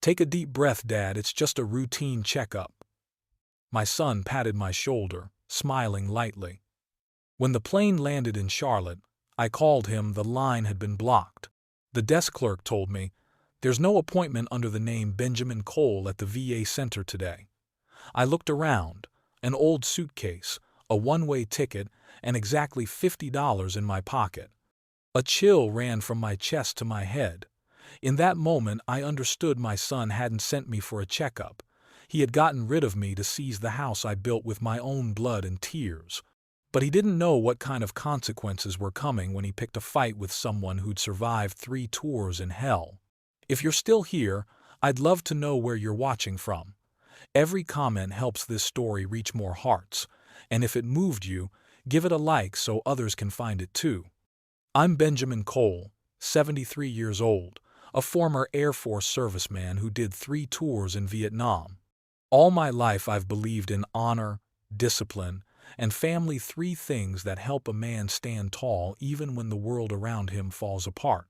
Take a deep breath, Dad, it's just a routine checkup. My son patted my shoulder, smiling lightly. When the plane landed in Charlotte, I called him. The line had been blocked. The desk clerk told me, "There's no appointment under the name Benjamin Cole at the VA Center today." I looked around, an old suitcase, a one-way ticket, and exactly $50 in my pocket. A chill ran from my chest to my head. In that moment, I understood my son hadn't sent me for a checkup. He had gotten rid of me to seize the house I built with my own blood and tears. But he didn't know what kind of consequences were coming when he picked a fight with someone who'd survived 3 tours in hell. If you're still here, I'd love to know where you're watching from. Every comment helps this story reach more hearts, and if it moved you, give it a like so others can find it too. I'm Benjamin Cole, 73 years old, a former Air Force serviceman who did 3 tours in Vietnam. All my life I've believed in honor, discipline, and family, 3 things that help a man stand tall even when the world around him falls apart.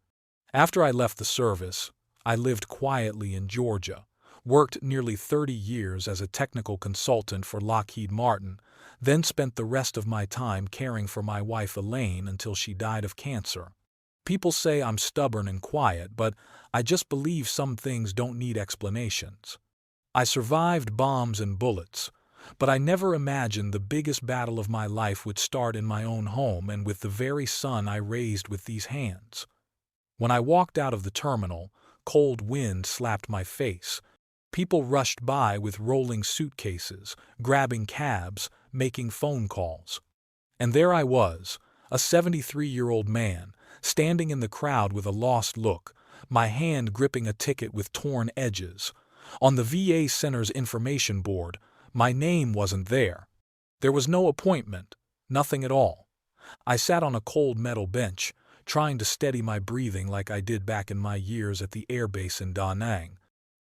After I left the service, I lived quietly in Georgia, worked nearly 30 years as a technical consultant for Lockheed Martin, then spent the rest of my time caring for my wife Elaine until she died of cancer. People say I'm stubborn and quiet, but I just believe some things don't need explanations. I survived bombs and bullets, but I never imagined the biggest battle of my life would start in my own home and with the very son I raised with these hands. When I walked out of the terminal, cold wind slapped my face. People rushed by with rolling suitcases, grabbing cabs, making phone calls. And there I was, a 73-year-old man, standing in the crowd with a lost look, my hand gripping a ticket with torn edges. On the VA Center's information board, my name wasn't there. There was no appointment, nothing at all. I sat on a cold metal bench, trying to steady my breathing like I did back in my years at the airbase in Da Nang.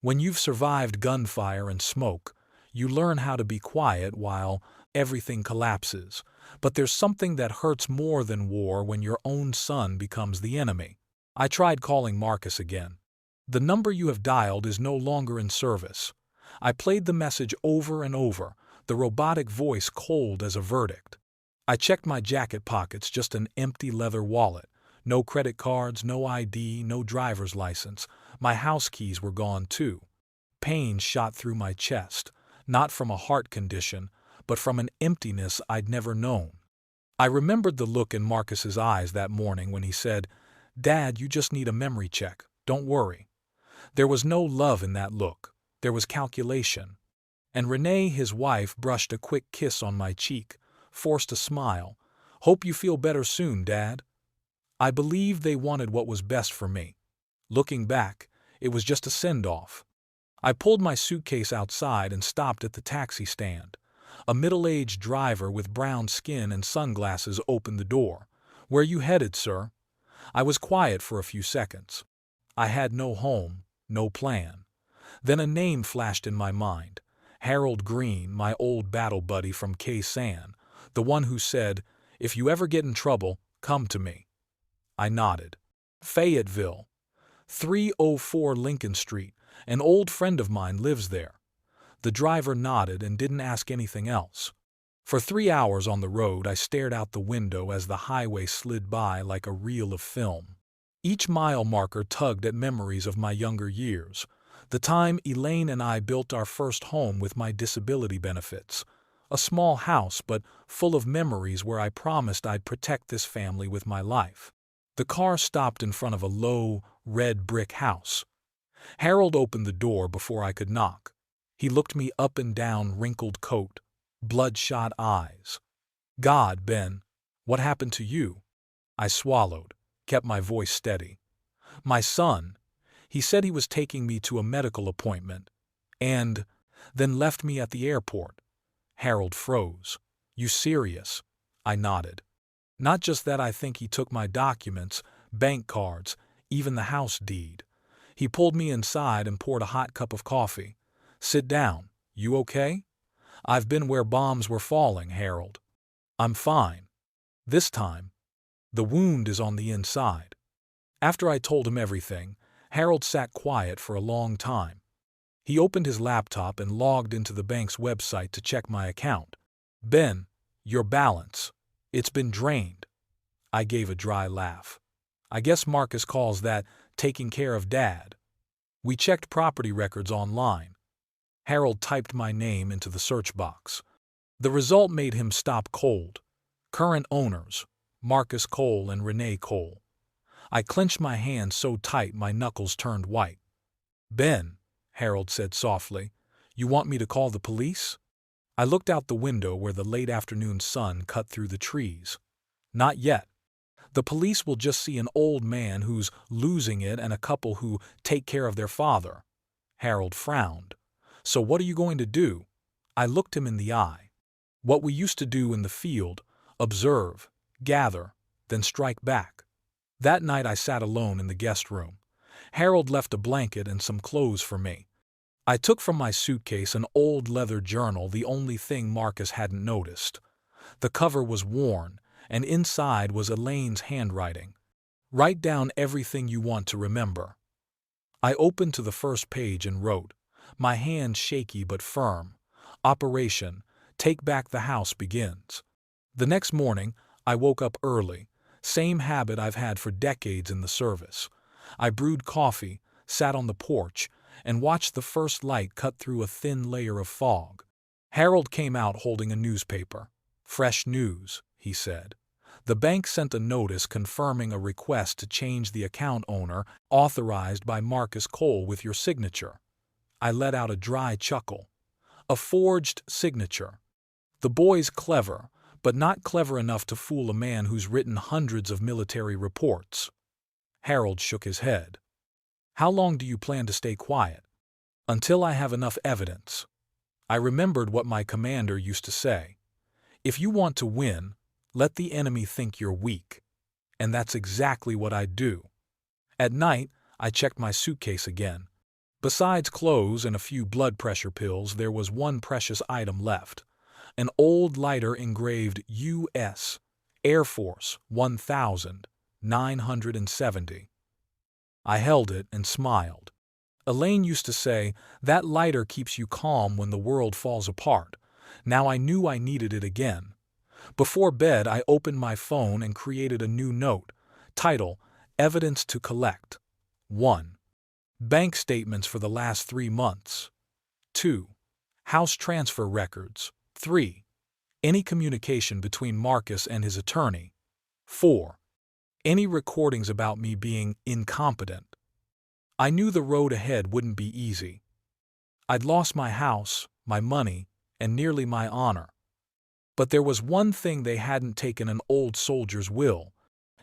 When you've survived gunfire and smoke, you learn how to be quiet while everything collapses. But there's something that hurts more than war when your own son becomes the enemy. I tried calling Marcus again. "The number you have dialed is no longer in service." I played the message over and over, the robotic voice cold as a verdict. I checked my jacket pockets, just an empty leather wallet. No credit cards, no ID, no driver's license. My house keys were gone too. Pain shot through my chest, not from a heart condition, but from an emptiness I'd never known. I remembered the look in Marcus's eyes that morning when he said, "Dad, you just need a memory check, don't worry." There was no love in that look. There was calculation. And Renee, his wife, brushed a quick kiss on my cheek, forced a smile. "Hope you feel better soon, Dad." I believed they wanted what was best for me. Looking back, it was just a send-off. I pulled my suitcase outside and stopped at the taxi stand. A middle-aged driver with brown skin and sunglasses opened the door. "Where you headed, sir?" I was quiet for a few seconds. I had no home, no plan. Then a name flashed in my mind. Harold Green, my old battle buddy from Khe-Sanh, the one who said, "If you ever get in trouble, come to me." I nodded. "Fayetteville, 304 Lincoln Street. An old friend of mine lives there." The driver nodded and didn't ask anything else. For 3 hours on the road, I stared out the window as the highway slid by like a reel of film. Each mile marker tugged at memories of my younger years. The time Elaine and I built our first home with my disability benefits. A small house, but full of memories where I promised I'd protect this family with my life. The car stopped in front of a low, red brick house. Harold opened the door before I could knock. He looked me up and down, wrinkled coat, bloodshot eyes. "God, Ben, what happened to you?" I swallowed, kept my voice steady. "My son. He said he was taking me to a medical appointment, and then left me at the airport." Harold froze. "You serious?" I nodded. "Not just that, I think he took my documents, bank cards, even the house deed." He pulled me inside and poured a hot cup of coffee. "Sit down. You okay?" "I've been where bombs were falling, Harold." "I'm fine. This time. The wound is on the inside." After I told him everything, Harold sat quiet for a long time. He opened his laptop and logged into the bank's website to check my account. "Ben, your balance. It's been drained." I gave a dry laugh. "I guess Marcus calls that taking care of Dad." We checked property records online. Harold typed my name into the search box. The result made him stop cold. Current owners: Marcus Cole and Renee Cole. I clenched my hands so tight my knuckles turned white. "Ben," Harold said softly, "you want me to call the police?" I looked out the window where the late afternoon sun cut through the trees. "Not yet. The police will just see an old man who's losing it and a couple who take care of their father." Harold frowned. "So what are you going to do?" I looked him in the eye. "What we used to do in the field: observe, gather, then strike back." That night I sat alone in the guest room. Harold left a blanket and some clothes for me. I took from my suitcase an old leather journal, the only thing Marcus hadn't noticed. The cover was worn, and inside was Elaine's handwriting. "Write down everything you want to remember." I opened to the first page and wrote, my hand shaky but firm, "Operation Take Back the House begins." The next morning, I woke up early, same habit I've had for decades in the service. I brewed coffee, sat on the porch, and watched the first light cut through a thin layer of fog. Harold came out holding a newspaper. "Fresh news," he said. "The bank sent a notice confirming a request to change the account owner, authorized by Marcus Cole with your signature." I let out a dry chuckle. A forged signature. The boy's clever, but not clever enough to fool a man who's written hundreds of military reports. Harold shook his head. "How long do you plan to stay quiet?" "Until I have enough evidence." I remembered what my commander used to say: "If you want to win, let the enemy think you're weak." And that's exactly what I'd do. At night, I checked my suitcase again. Besides clothes and a few blood pressure pills, there was one precious item left: an old lighter engraved U.S. Air Force 1970. I held it and smiled. Elaine used to say, "That lighter keeps you calm when the world falls apart." Now I knew I needed it again. Before bed, I opened my phone and created a new note. Title: Evidence to collect. 1. Bank statements for the last 3 months. 2. House transfer records. 3. Any communication between Marcus and his attorney. 4. Any recordings about me being incompetent. I knew the road ahead wouldn't be easy. I'd lost my house, my money, and nearly my honor. But there was one thing: they hadn't taken an old soldier's will.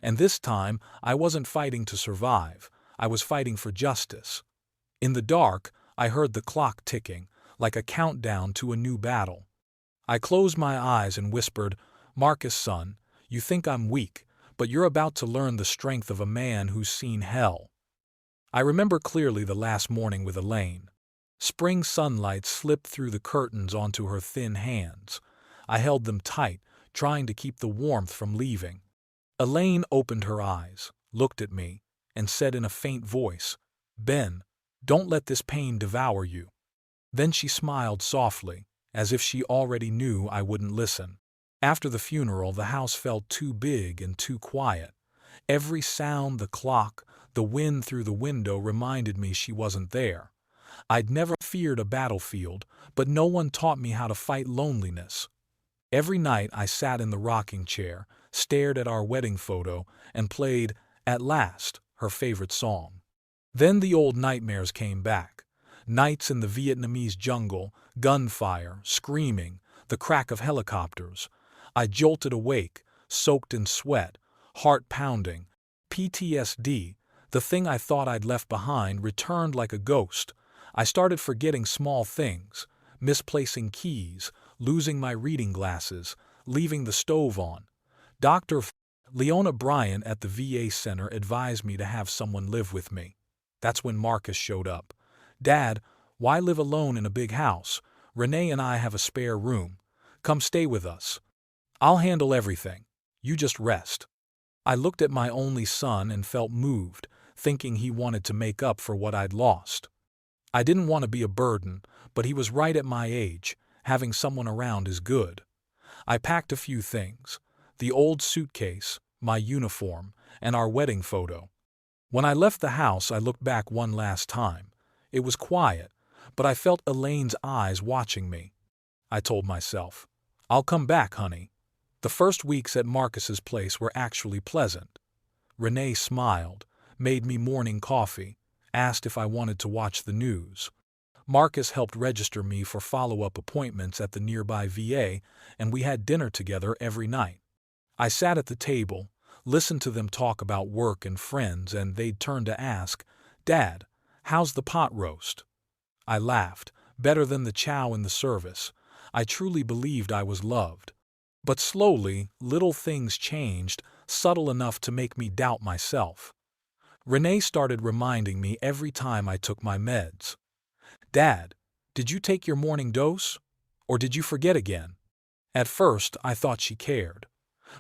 And this time, I wasn't fighting to survive. I was fighting for justice. In the dark, I heard the clock ticking, like a countdown to a new battle. I closed my eyes and whispered, "Marcus, son, you think I'm weak, but you're about to learn the strength of a man who's seen hell." I remember clearly the last morning with Elaine. Spring sunlight slipped through the curtains onto her thin hands. I held them tight, trying to keep the warmth from leaving. Elaine opened her eyes, looked at me, and said in a faint voice, "Ben, don't let this pain devour you." Then she smiled softly, as if she already knew I wouldn't listen. After the funeral, the house felt too big and too quiet. Every sound, the clock, the wind through the window, reminded me she wasn't there. I'd never feared a battlefield, but no one taught me how to fight loneliness. Every night I sat in the rocking chair, stared at our wedding photo, and played "At Last," her favorite song. Then the old nightmares came back. Nights in the Vietnamese jungle, gunfire, screaming, the crack of helicopters. I jolted awake, soaked in sweat, heart pounding. PTSD, the thing I thought I'd left behind, returned like a ghost. I started forgetting small things, misplacing keys, losing my reading glasses, leaving the stove on. Dr. Leona Bryant at the VA center advised me to have someone live with me. That's when Marcus showed up. "Dad, why live alone in a big house? Renee and I have a spare room. Come stay with us. I'll handle everything. You just rest." I looked at my only son and felt moved, thinking he wanted to make up for what I'd lost. I didn't want to be a burden, but he was right at my age. Having someone around is good. I packed a few things: the old suitcase, my uniform, and our wedding photo. When I left the house, I looked back one last time. It was quiet, but I felt Elaine's eyes watching me. I told myself, "I'll come back, honey." The first weeks at Marcus's place were actually pleasant. Renee smiled, made me morning coffee, asked if I wanted to watch the news. Marcus helped register me for follow-up appointments at the nearby VA, and we had dinner together every night. I sat at the table, listened to them talk about work and friends, and they'd turn to ask, "Dad, how's the pot roast?" I laughed, better than the chow in the service. I truly believed I was loved. But slowly, little things changed, subtle enough to make me doubt myself. Renee started reminding me every time I took my meds. "Dad, did you take your morning dose? Or did you forget again?" At first, I thought she cared.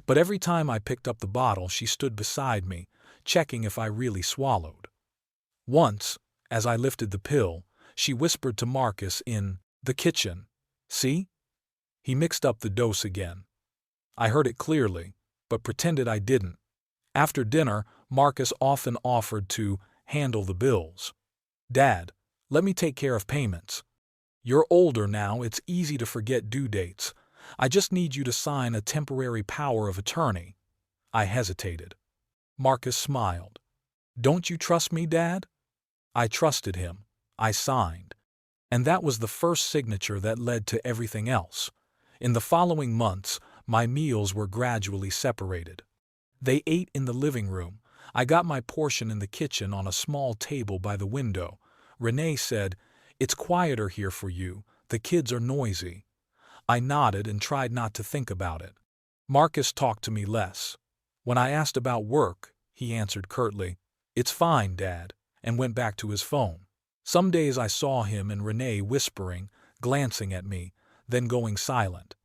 But every time I picked up the bottle, she stood beside me, checking if I really swallowed. Once, as I lifted the pill, she whispered to Marcus in the kitchen, "See?" He mixed up the dose again. I heard it clearly, but pretended I didn't. After dinner, Marcus often offered to handle the bills. "Dad, let me take care of payments. You're older now, it's easy to forget due dates. I just need you to sign a temporary power of attorney." I hesitated. Marcus smiled. "Don't you trust me, Dad?" I trusted him. I signed. And that was the first signature that led to everything else. In the following months, my meals were gradually separated. They ate in the living room. I got my portion in the kitchen on a small table by the window. Renee said, "It's quieter here for you. The kids are noisy." I nodded and tried not to think about it. Marcus talked to me less. When I asked about work, he answered curtly, "It's fine, Dad," and went back to his phone. Some days I saw him and Renee whispering, glancing at me, then going silent.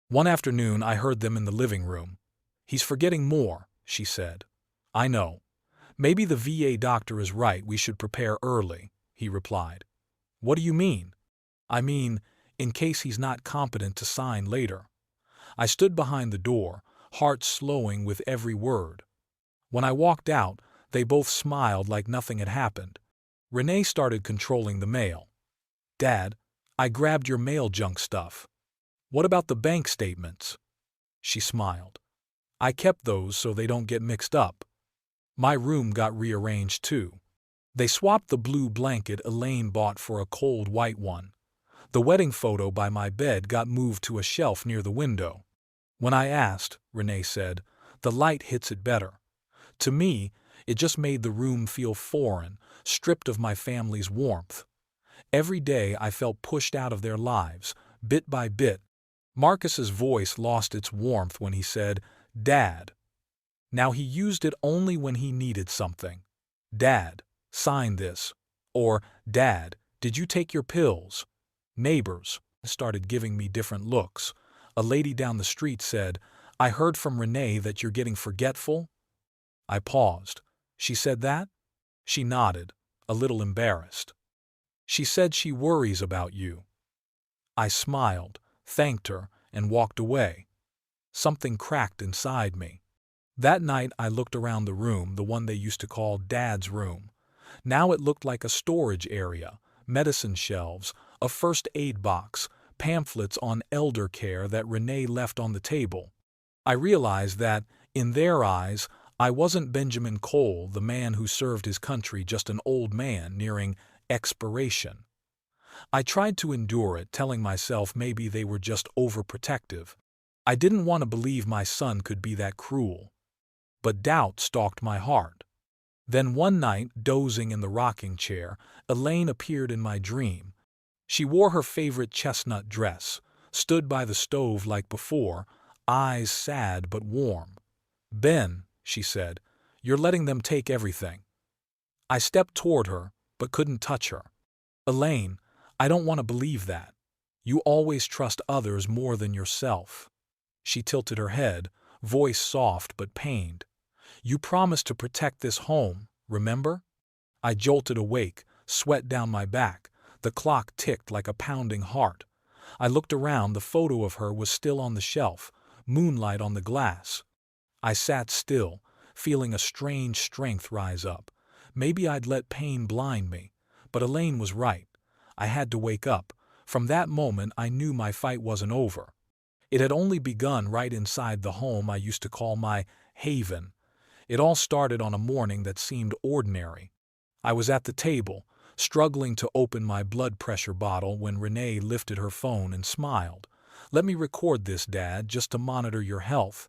One afternoon I heard them in the living room. "He's forgetting more," she said. "I know. Maybe the VA doctor is right, we should prepare early," he replied. "What do you mean?" "I mean, in case he's not competent to sign later." I stood behind the door, heart slowing with every word. When I walked out, they both smiled like nothing had happened. Renee started controlling the mail. "Dad, I grabbed your mail junk stuff. What about the bank statements?" She smiled. "I kept those so they don't get mixed up." My room got rearranged too. They swapped the blue blanket Elaine bought for a cold white one. The wedding photo by my bed got moved to a shelf near the window. When I asked, Renee said, "The light hits it better." To me, it just made the room feel foreign, stripped of my family's warmth. Every day I felt pushed out of their lives, bit by bit. Marcus's voice lost its warmth when he said, "Dad." Now he used it only when he needed something. "Dad, sign this." Or, "Dad, did you take your pills?" Neighbors started giving me different looks. A lady down the street said, "I heard from Renee that you're getting forgetful." I paused. "She said that?" She nodded, a little embarrassed. "She said she worries about you." I smiled, thanked her, and walked away. Something cracked inside me. That night I looked around the room, the one they used to call Dad's room. Now it looked like a storage area, medicine shelves, a first aid box, pamphlets on elder care that Renee left on the table. I realized that, in their eyes, I wasn't Benjamin Cole, the man who served his country, just an old man nearing expiration. I tried to endure it, telling myself maybe they were just overprotective. I didn't want to believe my son could be that cruel. But doubt stalked my heart. Then one night, dozing in the rocking chair, Elaine appeared in my dream. She wore her favorite chestnut dress, stood by the stove like before, eyes sad but warm. "Ben," she said, "you're letting them take everything." I stepped toward her, but couldn't touch her. "Elaine, I don't want to believe that. You always trust others more than yourself." She tilted her head, voice soft but pained. "You promised to protect this home, remember?" I jolted awake, sweat down my back. The clock ticked like a pounding heart. I looked around, the photo of her was still on the shelf, moonlight on the glass. I sat still, feeling a strange strength rise up. Maybe I'd let pain blind me, but Elaine was right. I had to wake up. From that moment I knew my fight wasn't over. It had only begun right inside the home I used to call my haven. It all started on a morning that seemed ordinary. I was at the table, struggling to open my blood pressure bottle when Renee lifted her phone and smiled. "Let me record this, Dad, just to monitor your health,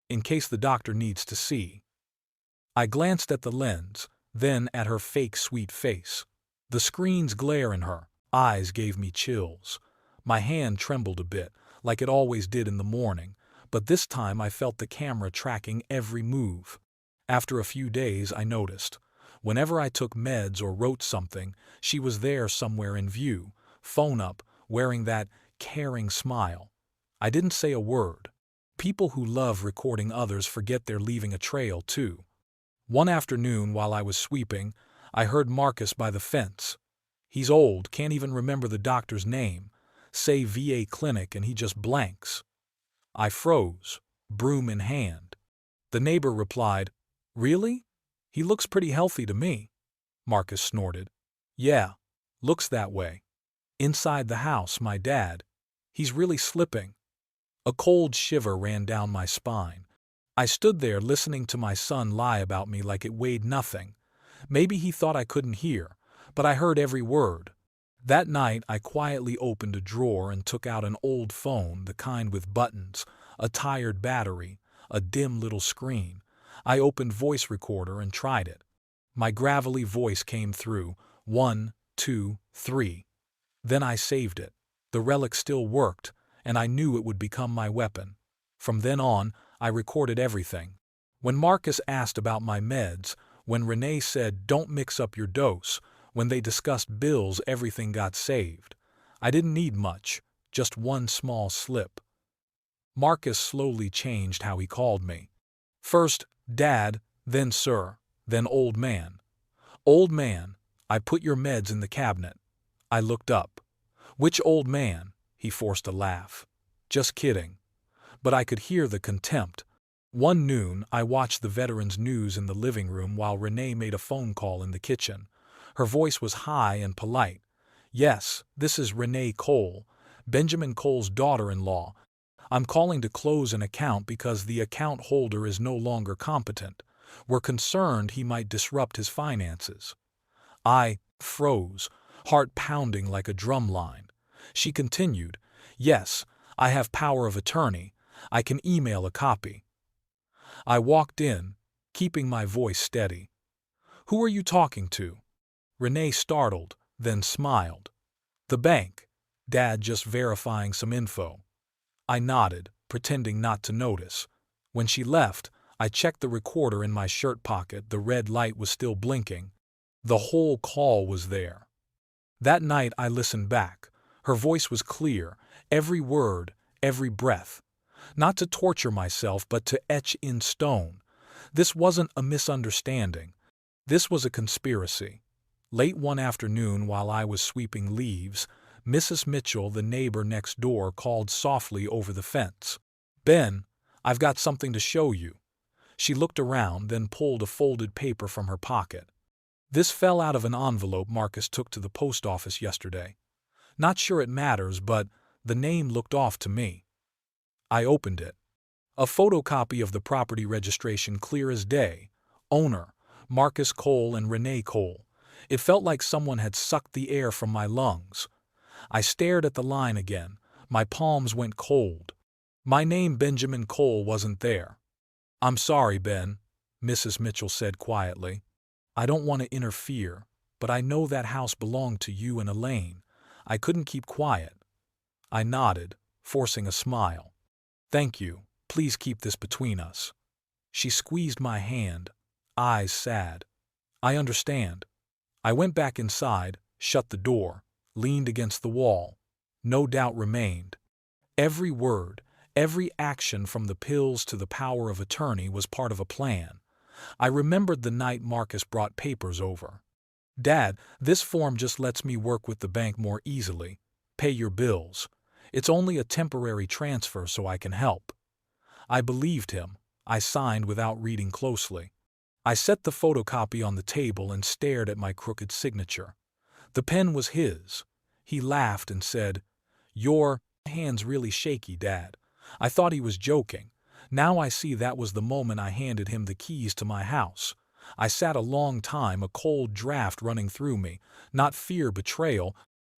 in case the doctor needs to see." I glanced at the lens, then at her fake sweet face. The screen's glare in her eyes gave me chills. My hand trembled a bit, like it always did in the morning, but this time I felt the camera tracking every move. After a few days I noticed. Whenever I took meds or wrote something, she was there somewhere in view, phone up, wearing that caring smile. I didn't say a word. People who love recording others forget they're leaving a trail too. One afternoon while I was sweeping, I heard Marcus by the fence. He's old, can't even remember the doctor's name. Say VA clinic and he just blanks. I froze, broom in hand. The neighbor replied, "Really? He looks pretty healthy to me." Marcus snorted. "Yeah, looks that way. Inside the house, my dad. He's really slipping." A cold shiver ran down my spine. I stood there listening to my son lie about me like it weighed nothing. Maybe he thought I couldn't hear, but I heard every word. That night I quietly opened a drawer and took out an old phone, the kind with buttons, a tired battery, a dim little screen. I opened voice recorder and tried it. My gravelly voice came through, 1, 2, 3. Then I saved it. The relic still worked, and I knew it would become my weapon. From then on, I recorded everything. When Marcus asked about my meds, when Renee said, "Don't mix up your dose," when they discussed bills, everything got saved. I didn't need much, just one small slip. Marcus slowly changed how he called me. First, Dad, then Sir, then Old Man. "Old Man, I put your meds in the cabinet." I looked up. "Which old man?" He forced a laugh. "Just kidding." But I could hear the contempt. One noon, I watched the veterans' news in the living room while Renee made a phone call in the kitchen. Her voice was high and polite. "Yes, this is Renee Cole, Benjamin Cole's daughter-in-law. I'm calling to close an account because the account holder is no longer competent. We're concerned he might disrupt his finances." I froze, heart pounding like a drum line. She continued, "Yes, I have power of attorney. I can email a copy." I walked in, keeping my voice steady. "Who are you talking to?" Renee startled, then smiled. "The bank. Dad just verifying some info." I nodded, pretending not to notice. When she left, I checked the recorder in my shirt pocket. The red light was still blinking. The whole call was there. That night I listened back. Her voice was clear, every word, every breath. Not to torture myself, but to etch in stone. This wasn't a misunderstanding. This was a conspiracy. Late one afternoon while I was sweeping leaves, Mrs. Mitchell, the neighbor next door, called softly over the fence. "Ben, I've got something to show you." She looked around, then pulled a folded paper from her pocket. "This fell out of an envelope Marcus took to the post office yesterday. Not sure it matters, but the name looked off to me." I opened it. A photocopy of the property registration, clear as day. Owner, Marcus Cole and Renee Cole. It felt like someone had sucked the air from my lungs. I stared at the line again. My palms went cold. My name, Benjamin Cole, wasn't there. "I'm sorry, Ben," Mrs. Mitchell said quietly. "I don't want to interfere, but I know that house belonged to you and Elaine. I couldn't keep quiet." I nodded, forcing a smile. "Thank you. Please keep this between us." She squeezed my hand, eyes sad. "I understand." I went back inside, shut the door, leaned against the wall. No doubt remained. Every word, every action from the pills to the power of attorney was part of a plan. I remembered the night Marcus brought papers over. Dad, this form just lets me work with the bank more easily. Pay your bills. It's only a temporary transfer so I can help. I believed him. I signed without reading closely. I set the photocopy on the table and stared at my crooked signature. The pen was his. He laughed and said, "Your hand's really shaky, Dad." I thought he was joking. Now I see that was the moment I handed him the keys to my house. I sat a long time, a cold draft running through me. Not fear, betrayal.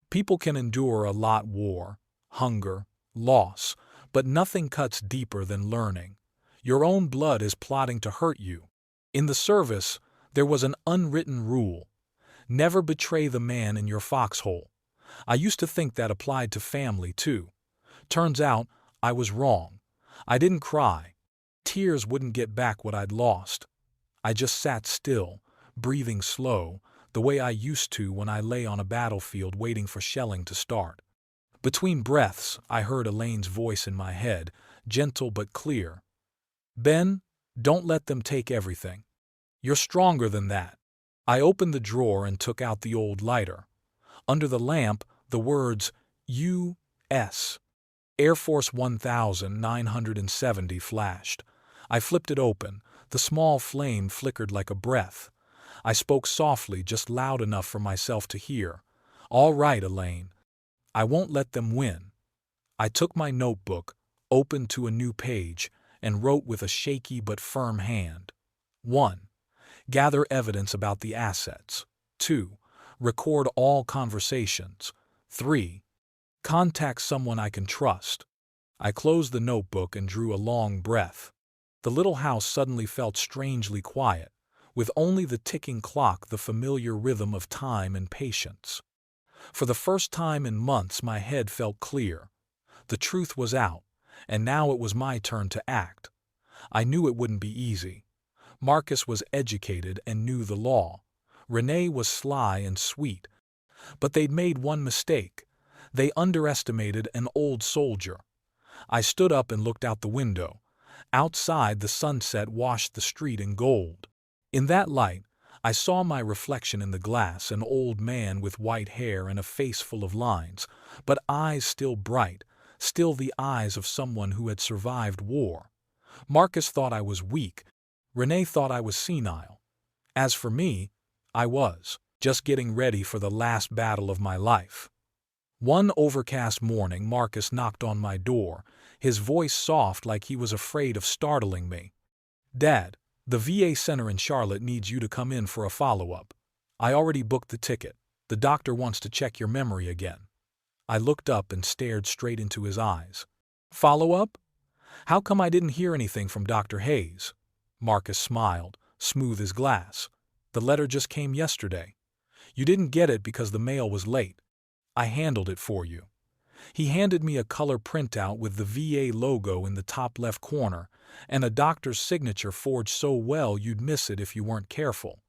People can endure a lot: war, hunger, loss, but nothing cuts deeper than learning. Your own blood is plotting to hurt you. In the service, there was an unwritten rule: never betray the man in your foxhole. I used to think that applied to family too. Turns out, I was wrong. I didn't cry. Tears wouldn't get back what I'd lost. I just sat still, breathing slow, the way I used to when I lay on a battlefield waiting for shelling to start. Between breaths, I heard Elaine's voice in my head, gentle but clear. "Ben, don't let them take everything. You're stronger than that." I opened the drawer and took out the old lighter. Under the lamp, the words U.S. Air Force 1970 flashed. I flipped it open. The small flame flickered like a breath. I spoke softly, just loud enough for myself to hear. "All right, Elaine. I won't let them win." I took my notebook, opened to a new page, and wrote with a shaky but firm hand. 1. Gather evidence about the assets. 2. Record all conversations. 3. Contact someone I can trust. I closed the notebook and drew a long breath. The little house suddenly felt strangely quiet, with only the ticking clock, the familiar rhythm of time and patience. For the first time in months, my head felt clear. The truth was out, and now it was my turn to act. I knew it wouldn't be easy. Marcus was educated and knew the law. Renee was sly and sweet. But they'd made one mistake. They underestimated an old soldier. I stood up and looked out the window. Outside, the sunset washed the street in gold. In that light, I saw my reflection in the glass, an old man with white hair and a face full of lines, but eyes still bright, still the eyes of someone who had survived war. Marcus thought I was weak. Renee thought I was senile. As for me, I was just getting ready for the last battle of my life. One overcast morning, Marcus knocked on my door, his voice soft like he was afraid of startling me. "Dad, the VA center in Charlotte needs you to come in for a follow-up. I already booked the ticket. The doctor wants to check your memory again." I looked up and stared straight into his eyes. "Follow-up? How come I didn't hear anything from Dr. Hayes?" Marcus smiled, smooth as glass. "The letter just came yesterday. You didn't get it because the mail was late. I handled it for you." He handed me a color printout with the VA logo in the top left corner, and a doctor's signature forged so well you'd miss it if you weren't careful.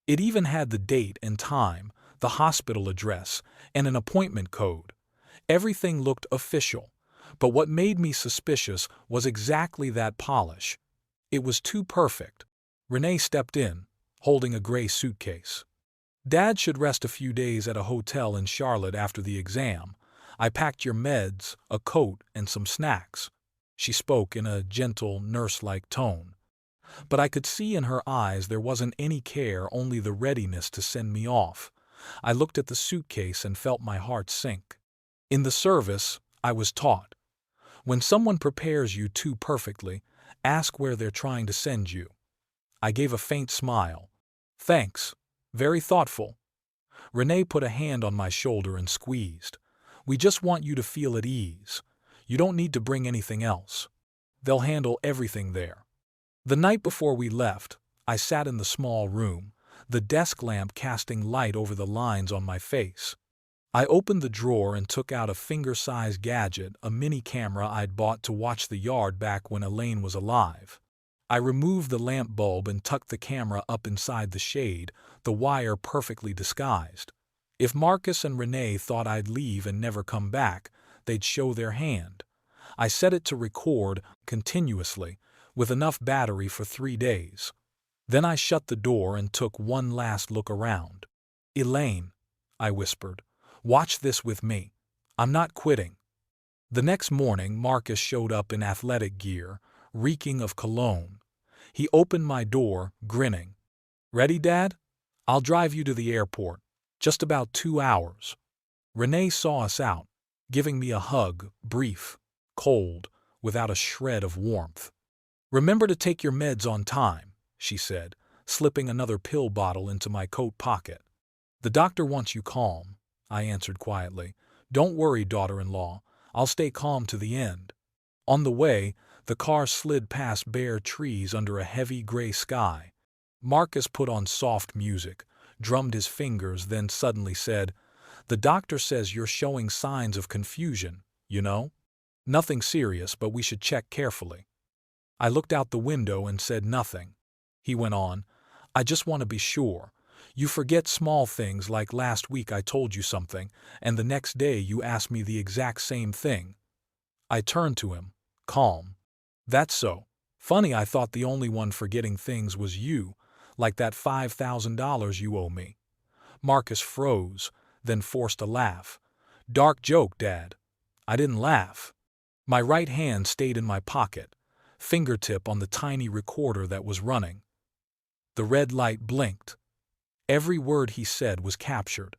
It even had the date and time, the hospital address, and an appointment code. Everything looked official, but what made me suspicious was exactly that polish. It was too perfect. Renee stepped in, holding a gray suitcase. "Dad should rest a few days at a hotel in Charlotte after the exam. I packed your meds, a coat, and some snacks." She spoke in a gentle, nurse-like tone. But I could see in her eyes there wasn't any care, only the readiness to send me off. I looked at the suitcase and felt my heart sink. In the service, I was taught, when someone prepares you too perfectly, ask where they're trying to send you. I gave a faint smile. "Thanks. Very thoughtful." Renee put a hand on my shoulder and squeezed. "We just want you to feel at ease. You don't need to bring anything else. They'll handle everything there." The night before we left, I sat in the small room, the desk lamp casting light over the lines on my face. I opened the drawer and took out a finger-sized gadget, a mini camera I'd bought to watch the yard back when Elaine was alive. I removed the lamp bulb and tucked the camera up inside the shade, the wire perfectly disguised. If Marcus and Renee thought I'd leave and never come back, they'd show their hand. I set it to record continuously, with enough battery for 3 days. Then I shut the door and took one last look around. Elaine, I whispered, watch this with me. I'm not quitting. The next morning, Marcus showed up in athletic gear, reeking of cologne. He opened my door, grinning. Ready, Dad? I'll drive you to the airport. Just about 2 hours. Renee saw us out, giving me a hug, brief, cold, without a shred of warmth. Remember to take your meds on time, she said, slipping another pill bottle into my coat pocket. The doctor wants you calm, I answered quietly. Don't worry, daughter-in-law. I'll stay calm to the end. On the way, the car slid past bare trees under a heavy gray sky. Marcus put on soft music, drummed his fingers, then suddenly said, "The doctor says you're showing signs of confusion, you know? Nothing serious, but we should check carefully." I looked out the window and said nothing. He went on, "I just want to be sure. You forget small things like last week I told you something, and the next day you asked me the exact same thing." I turned to him, calm. "That's so. Funny, I thought the only one forgetting things was you, like that $5,000 you owe me." Marcus froze, then forced a laugh. "Dark joke, Dad." I didn't laugh. My right hand stayed in my pocket, fingertip on the tiny recorder that was running. The red light blinked. Every word he said was captured.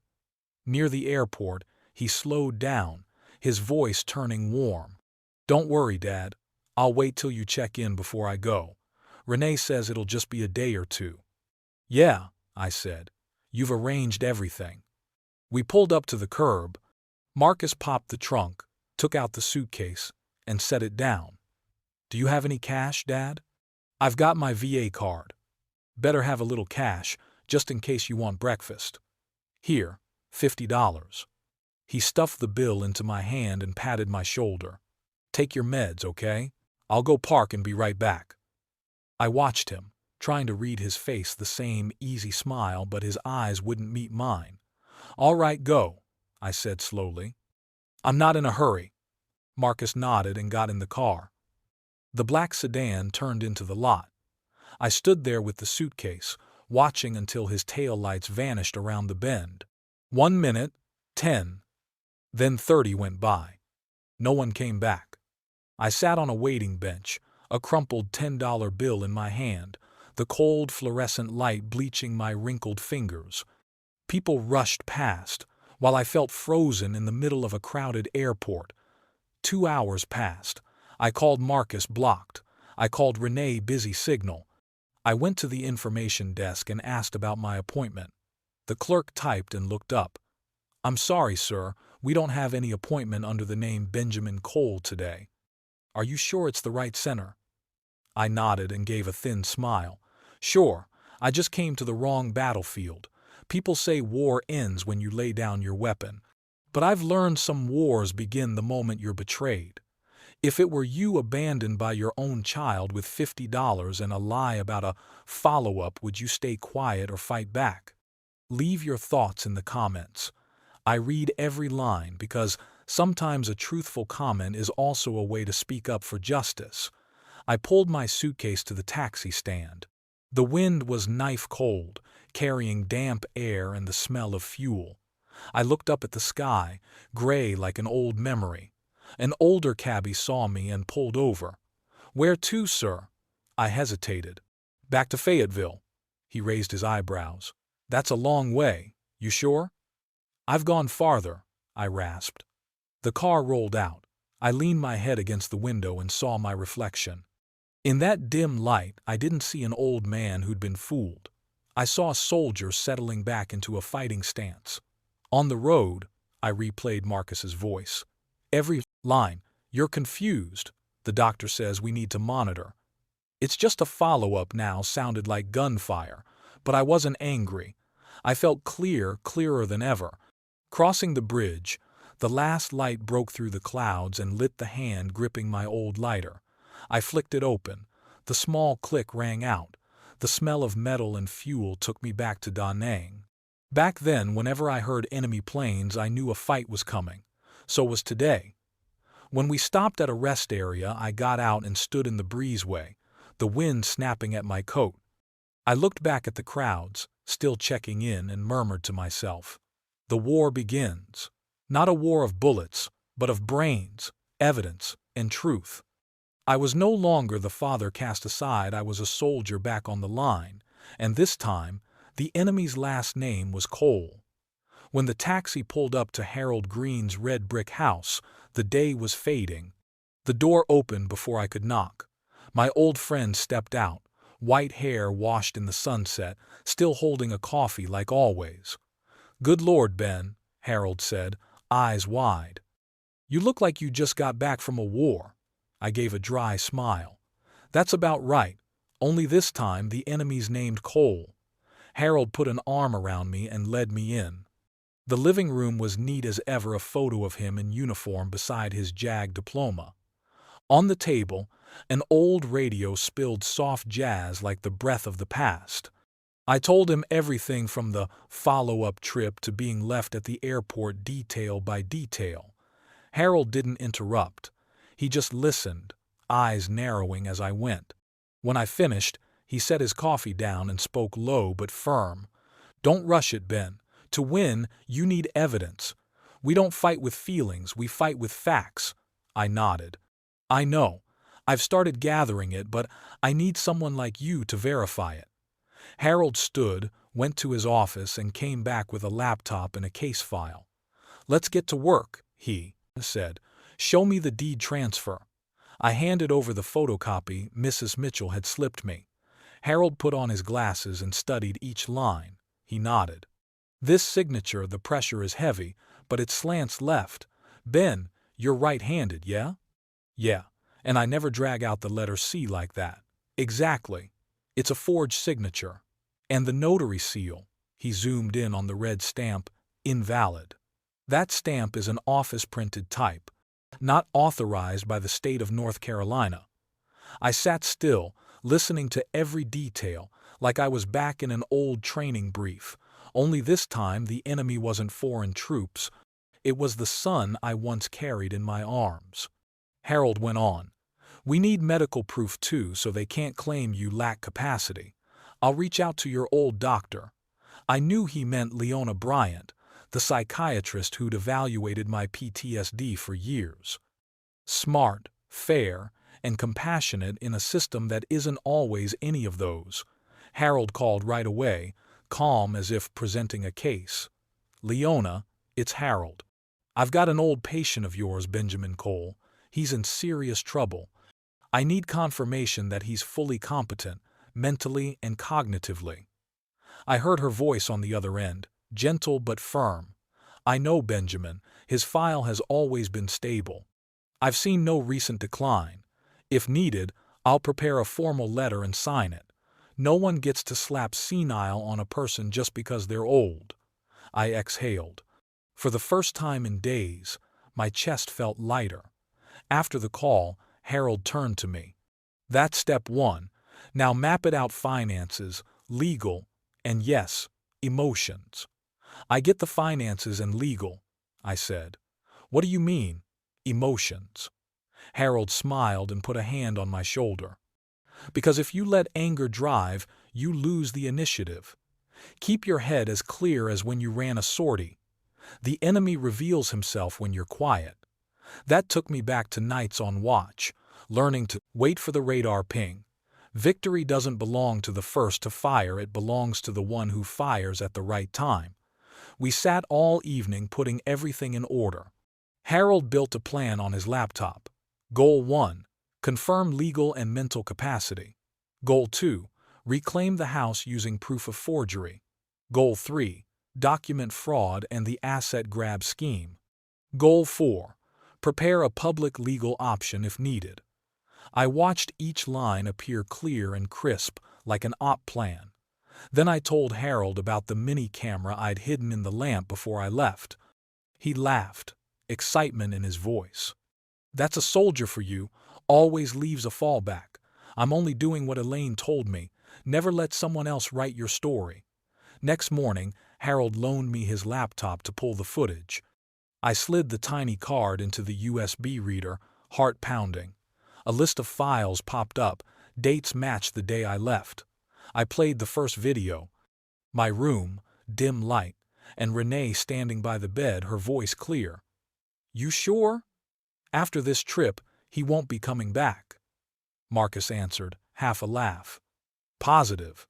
Near the airport, he slowed down, his voice turning warm. "Don't worry, Dad. I'll wait till you check in before I go. Renee says it'll just be a day or two." "Yeah," I said. "You've arranged everything." We pulled up to the curb. Marcus popped the trunk, took out the suitcase, and set it down. "Do you have any cash, Dad?" "I've got my VA card." "Better have a little cash, just in case you want breakfast. Here, $50. He stuffed the bill into my hand and patted my shoulder. "Take your meds, okay? I'll go park and be right back." I watched him, trying to read his face, the same easy smile, but his eyes wouldn't meet mine. "All right, go," I said slowly. "I'm not in a hurry." Marcus nodded and got in the car. The black sedan turned into the lot. I stood there with the suitcase, watching until his taillights vanished around the bend. 1 minute, 10. Then 30 went by. No one came back. I sat on a waiting bench, a crumpled $10 bill in my hand, the cold fluorescent light bleaching my wrinkled fingers. People rushed past, while I felt frozen in the middle of a crowded airport. 2 hours passed. I called Marcus, blocked. I called Renee, busy signal. I went to the information desk and asked about my appointment. The clerk typed and looked up. "I'm sorry, sir, we don't have any appointment under the name Benjamin Cole today. Are you sure it's the right center?" I nodded and gave a thin smile. "Sure, I just came to the wrong battlefield. People say war ends when you lay down your weapon. But I've learned some wars begin the moment you're betrayed. If it were you abandoned by your own child with $50 and a lie about a follow-up, would you stay quiet or fight back? Leave your thoughts in the comments. I read every line because sometimes a truthful comment is also a way to speak up for justice." I pulled my suitcase to the taxi stand. The wind was knife cold, carrying damp air and the smell of fuel. I looked up at the sky, gray like an old memory. An older cabbie saw me and pulled over. "Where to, sir?" I hesitated. "Back to Fayetteville." He raised his eyebrows. "That's a long way. You sure?" "I've gone farther," I rasped. The car rolled out. I leaned my head against the window and saw my reflection. In that dim light, I didn't see an old man who'd been fooled. I saw a soldier settling back into a fighting stance. On the road, I replayed Marcus's voice. Every line. "You're confused. The doctor says we need to monitor." "It's just a follow-up now," sounded like gunfire, but I wasn't angry. I felt clearer than ever. Crossing the bridge, the last light broke through the clouds and lit the hand gripping my old lighter. I flicked it open. The small click rang out. The smell of metal and fuel took me back to Da Nang. Back then, whenever I heard enemy planes, I knew a fight was coming. So was today. When we stopped at a rest area, I got out and stood in the breezeway, the wind snapping at my coat. I looked back at the crowds, still checking in, and murmured to myself, "The war begins. Not a war of bullets, but of brains, evidence, and truth." I was no longer the father cast aside. I was a soldier back on the line, and this time, the enemy's last name was Cole. When the taxi pulled up to Harold Green's red brick house, the day was fading. The door opened before I could knock. My old friend stepped out, white hair washed in the sunset, still holding a coffee like always. "Good Lord, Ben," Harold said, eyes wide. "You look like you just got back from a war." I gave a dry smile. "That's about right, only this time the enemy's named Cole." Harold put an arm around me and led me in. The living room was neat as ever, a photo of him in uniform beside his JAG diploma. On the table, an old radio spilled soft jazz like the breath of the past. I told him everything from the follow-up trip to being left at the airport, detail by detail. Harold didn't interrupt. He just listened, eyes narrowing as I went. When I finished, he set his coffee down and spoke low but firm. "Don't rush it, Ben. To win, you need evidence. We don't fight with feelings, we fight with facts." I nodded. "I know. I've started gathering it, but I need someone like you to verify it." Harold stood, went to his office, and came back with a laptop and a case file. "Let's get to work," he said. "Show me the deed transfer." I handed over the photocopy Mrs. Mitchell had slipped me. Harold put on his glasses and studied each line. He nodded. "This signature, the pressure is heavy, but it slants left. Ben, you're right-handed, yeah?" "Yeah, and I never drag out the letter C like that." "Exactly. It's a forged signature. And the notary seal," he zoomed in on the red stamp, "invalid. That stamp is an office-printed type, not authorized by the state of North Carolina." I sat still, listening to every detail, like I was back in an old training brief. Only this time the enemy wasn't foreign troops. It was the son I once carried in my arms. Harold went on. "We need medical proof too, so they can't claim you lack capacity. I'll reach out to your old doctor." I knew he meant Leona Bryant, the psychiatrist who'd evaluated my PTSD for years. Smart, fair, and compassionate in a system that isn't always any of those. Harold called right away, calm as if presenting a case. "Leona, it's Harold. I've got an old patient of yours, Benjamin Cole. He's in serious trouble. I need confirmation that he's fully competent, mentally and cognitively." I heard her voice on the other end, gentle but firm. "I know Benjamin. His file has always been stable. I've seen no recent decline. If needed, I'll prepare a formal letter and sign it. No one gets to slap senile on a person just because they're old." I exhaled. For the first time in days, my chest felt lighter. After the call, Harold turned to me. "That's step one. Now map it out: finances, legal, and yes, emotions." "I get the finances and legal," I said. "What do you mean, emotions?" Harold smiled and put a hand on my shoulder. "Because if you let anger drive, you lose the initiative. Keep your head as clear as when you ran a sortie. The enemy reveals himself when you're quiet." That took me back to nights on watch, learning to wait for the radar ping. Victory doesn't belong to the first to fire, it belongs to the one who fires at the right time. We sat all evening putting everything in order. Harold built a plan on his laptop. Goal 1. Confirm legal and mental capacity. Goal 2. Reclaim the house using proof of forgery. Goal 3. Document fraud and the asset grab scheme. Goal 4. Prepare a public legal option if needed. I watched each line appear clear and crisp, like an op plan. Then I told Harold about the mini-camera I'd hidden in the lamp before I left. He laughed, excitement in his voice. "That's a soldier for you, always leaves a fallback. I'm only doing what Elaine told me. Never let someone else write your story." Next morning, Harold loaned me his laptop to pull the footage. I slid the tiny card into the USB reader, heart pounding. A list of files popped up, dates matched the day I left. I played the first video. My room, dim light, and Renee standing by the bed, her voice clear. "You sure? After this trip, he won't be coming back?" Marcus answered, half a laugh. "Positive.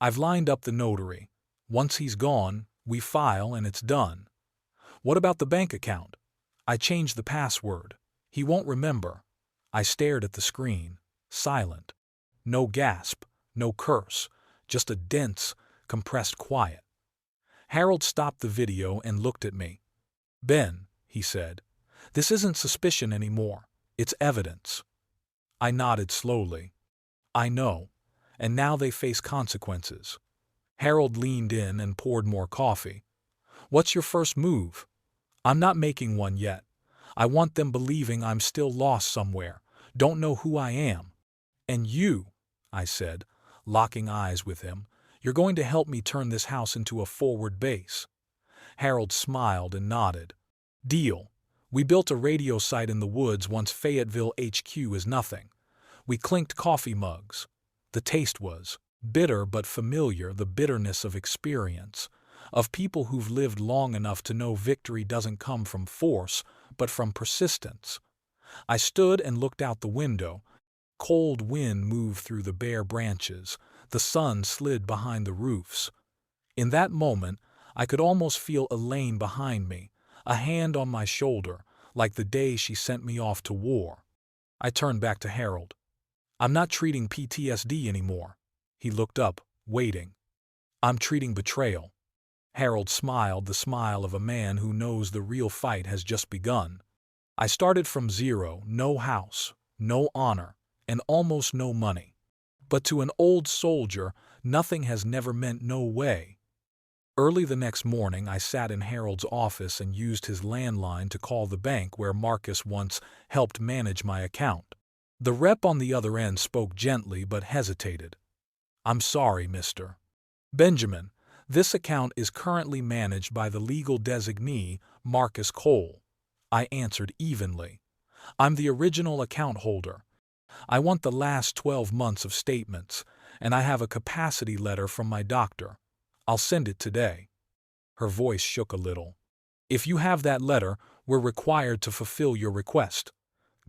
I've lined up the notary. Once he's gone, we file and it's done." "What about the bank account?" "I changed the password. He won't remember." I stared at the screen, silent. No gasp, no curse, just a dense, compressed quiet. Harold stopped the video and looked at me. "Ben," he said, "this isn't suspicion anymore. It's evidence." I nodded slowly. "I know. And now they face consequences." Harold leaned in and poured more coffee. "What's your first move?" "I'm not making one yet. I want them believing I'm still lost somewhere, don't know who I am." "And you," I said, locking eyes with him, "you're going to help me turn this house into a forward base." Harold smiled and nodded. "Deal. We built a radio site in the woods once Fayetteville HQ is nothing. We clinked coffee mugs. The taste was bitter but familiar, the bitterness of experience, of people who've lived long enough to know victory doesn't come from force, but from persistence." I stood and looked out the window. Cold wind moved through the bare branches. The sun slid behind the roofs. In that moment, I could almost feel Elaine behind me, a hand on my shoulder, like the day she sent me off to war. I turned back to Harold. "I'm not treating PTSD anymore." He looked up, waiting. "I'm treating betrayal." Harold smiled, the smile of a man who knows the real fight has just begun. "I started from zero, no house, no honor, and almost no money. But to an old soldier, nothing has never meant no way." Early the next morning, I sat in Harold's office and used his landline to call the bank where Marcus once helped manage my account. The rep on the other end spoke gently but hesitated. "I'm sorry, Mr. Benjamin. This account is currently managed by the legal designee, Marcus Cole." I answered evenly. "I'm the original account holder. I want the last 12 months of statements, and I have a capacity letter from my doctor. I'll send it today." Her voice shook a little. "If you have that letter, we're required to fulfill your request."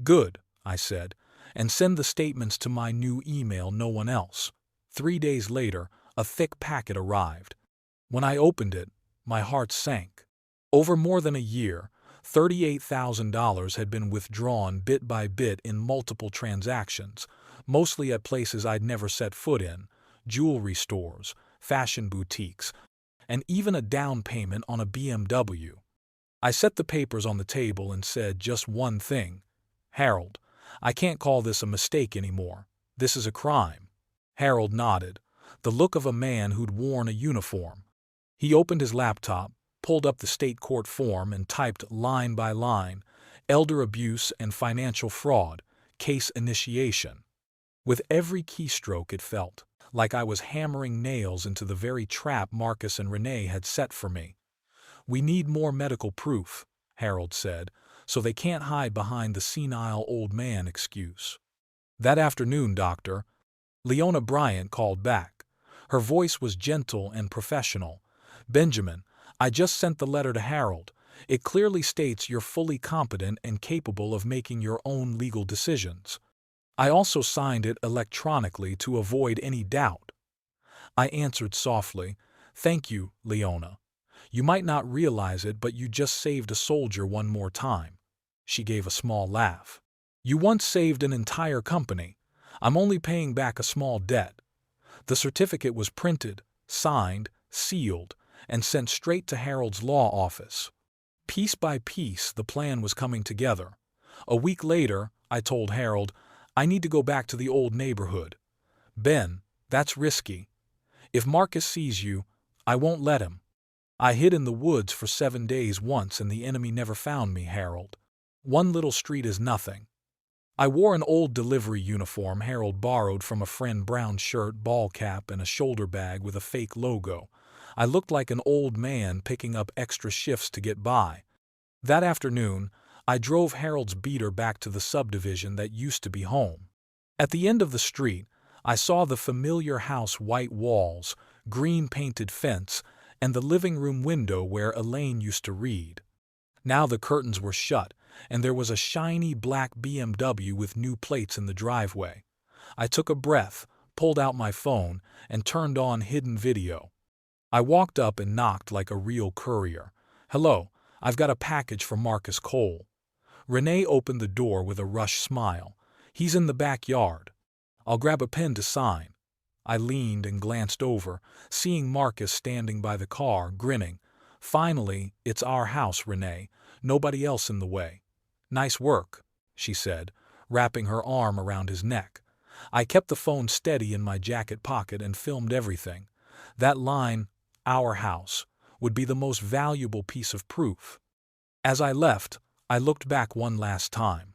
"Good," I said, "and send the statements to my new email, no one else." 3 days later, a thick packet arrived. When I opened it, my heart sank. Over more than a year, $38,000 had been withdrawn bit by bit in multiple transactions, mostly at places I'd never set foot in, jewelry stores, fashion boutiques, and even a down payment on a BMW. I set the papers on the table and said just one thing. "Harold, I can't call this a mistake anymore. This is a crime." Harold nodded, the look of a man who'd worn a uniform. He opened his laptop, pulled up the state court form, and typed line by line, "Elder abuse and financial fraud, case initiation." With every keystroke it felt like I was hammering nails into the very trap Marcus and Renee had set for me. "We need more medical proof," Harold said, "so they can't hide behind the senile old man excuse." That afternoon, Dr. Leona Bryant called back. Her voice was gentle and professional. "Benjamin, I just sent the letter to Harold. It clearly states you're fully competent and capable of making your own legal decisions. I also signed it electronically to avoid any doubt." I answered softly, "Thank you, Leona. You might not realize it, but you just saved a soldier one more time." She gave a small laugh. "You once saved an entire company. I'm only paying back a small debt." The certificate was printed, signed, sealed, and sent straight to Harold's law office. Piece by piece, the plan was coming together. A week later, I told Harold, "I need to go back to the old neighborhood." "Ben, that's risky. If Marcus sees you, I won't let him. I hid in the woods for 7 days once and the enemy never found me, Harold. One little street is nothing." I wore an old delivery uniform Harold borrowed from a friend, brown shirt, ball cap, and a shoulder bag with a fake logo. I looked like an old man picking up extra shifts to get by. That afternoon, I drove Harold's beater back to the subdivision that used to be home. At the end of the street, I saw the familiar house white walls, green painted fence, and the living room window where Elaine used to read. Now the curtains were shut, and there was a shiny black BMW with new plates in the driveway. I took a breath, pulled out my phone, and turned on hidden video. I walked up and knocked like a real courier. "Hello, I've got a package for Marcus Cole." Renee opened the door with a rushed smile. "He's in the backyard. I'll grab a pen to sign." I leaned and glanced over, seeing Marcus standing by the car, grinning. "Finally, it's our house, Renee. Nobody else in the way." "Nice work," she said, wrapping her arm around his neck. I kept the phone steady in my jacket pocket and filmed everything. That line, "our house," would be the most valuable piece of proof. As I left, I looked back one last time.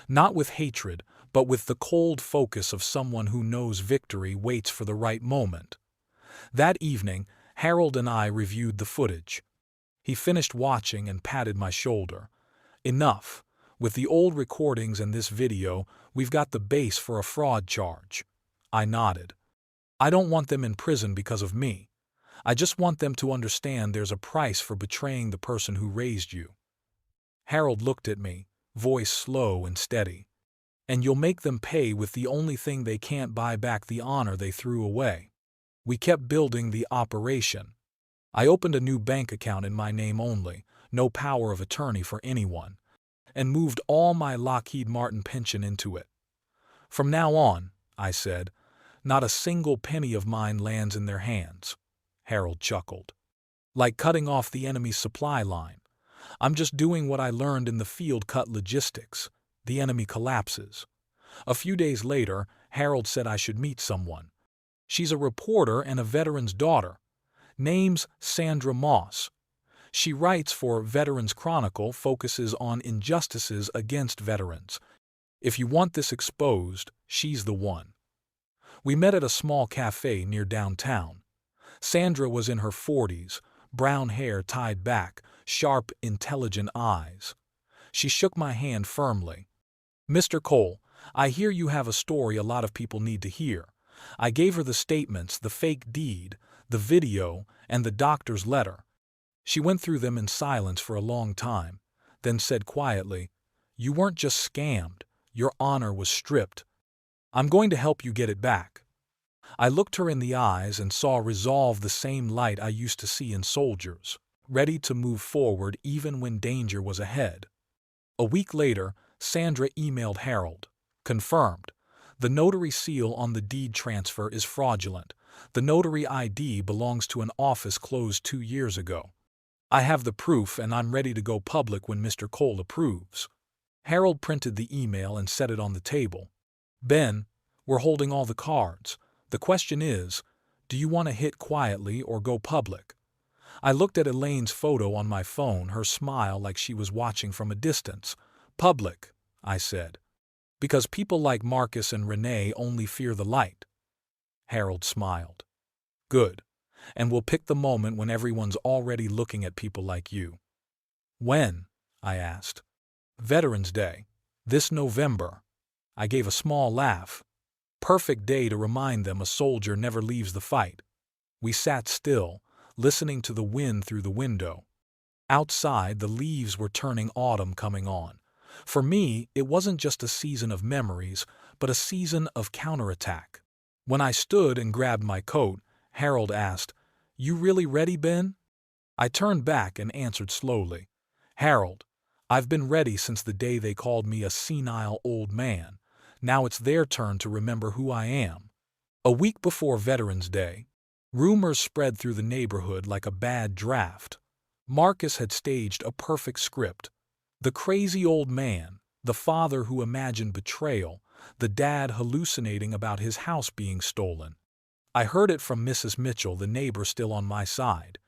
Not with hatred, but with the cold focus of someone who knows victory waits for the right moment. That evening, Harold and I reviewed the footage. He finished watching and patted my shoulder. "Enough. With the old recordings and this video, we've got the base for a fraud charge." I nodded. "I don't want them in prison because of me. I just want them to understand there's a price for betraying the person who raised you." Harold looked at me, voice slow and steady. "And you'll make them pay with the only thing they can't buy back, the honor they threw away." We kept building the operation. I opened a new bank account in my name only, no power of attorney for anyone, and moved all my Lockheed Martin pension into it. "From now on," I said, "not a single penny of mine lands in their hands." Harold chuckled. "Like cutting off the enemy's supply line. I'm just doing what I learned in the field, cut logistics. The enemy collapses." A few days later, Harold said I should meet someone. "She's a reporter and a veteran's daughter. Name's Sandra Moss. She writes for Veterans Chronicle, focuses on injustices against veterans. If you want this exposed, she's the one." We met at a small cafe near downtown. Sandra was in her 40s, brown hair tied back, sharp, intelligent eyes. She shook my hand firmly. "Mr. Cole, I hear you have a story a lot of people need to hear." I gave her the statements, the fake deed, the video, and the doctor's letter. She went through them in silence for a long time, then said quietly, "You weren't just scammed, your honor was stripped. I'm going to help you get it back." I looked her in the eyes and saw resolve, the same light I used to see in soldiers, ready to move forward even when danger was ahead. A week later, Sandra emailed Harold. "Confirmed. The notary seal on the deed transfer is fraudulent. The notary ID belongs to an office closed 2 years ago. I have the proof and I'm ready to go public when Mr. Cole approves." Harold printed the email and set it on the table. "Ben, we're holding all the cards. The question is, do you want to hit quietly or go public?" I looked at Elaine's photo on my phone, her smile like she was watching from a distance. "Public," I said. "Because people like Marcus and Renee only fear the light." Harold smiled. "Good. And we'll pick the moment when everyone's already looking at people like you." "When?" I asked. "Veterans Day. This November." I gave a small laugh. "Perfect day to remind them a soldier never leaves the fight." We sat still, listening to the wind through the window. Outside, the leaves were turning autumn coming on. For me, it wasn't just a season of memories, but a season of counterattack. When I stood and grabbed my coat, Harold asked, "You really ready, Ben?" I turned back and answered slowly, "Harold, I've been ready since the day they called me a senile old man. Now it's their turn to remember who I am." A week before Veterans Day, rumors spread through the neighborhood like a bad draft. Marcus had staged a perfect script. The crazy old man, the father who imagined betrayal, the dad hallucinating about his house being stolen. I heard it from Mrs. Mitchell, the neighbor still on my side.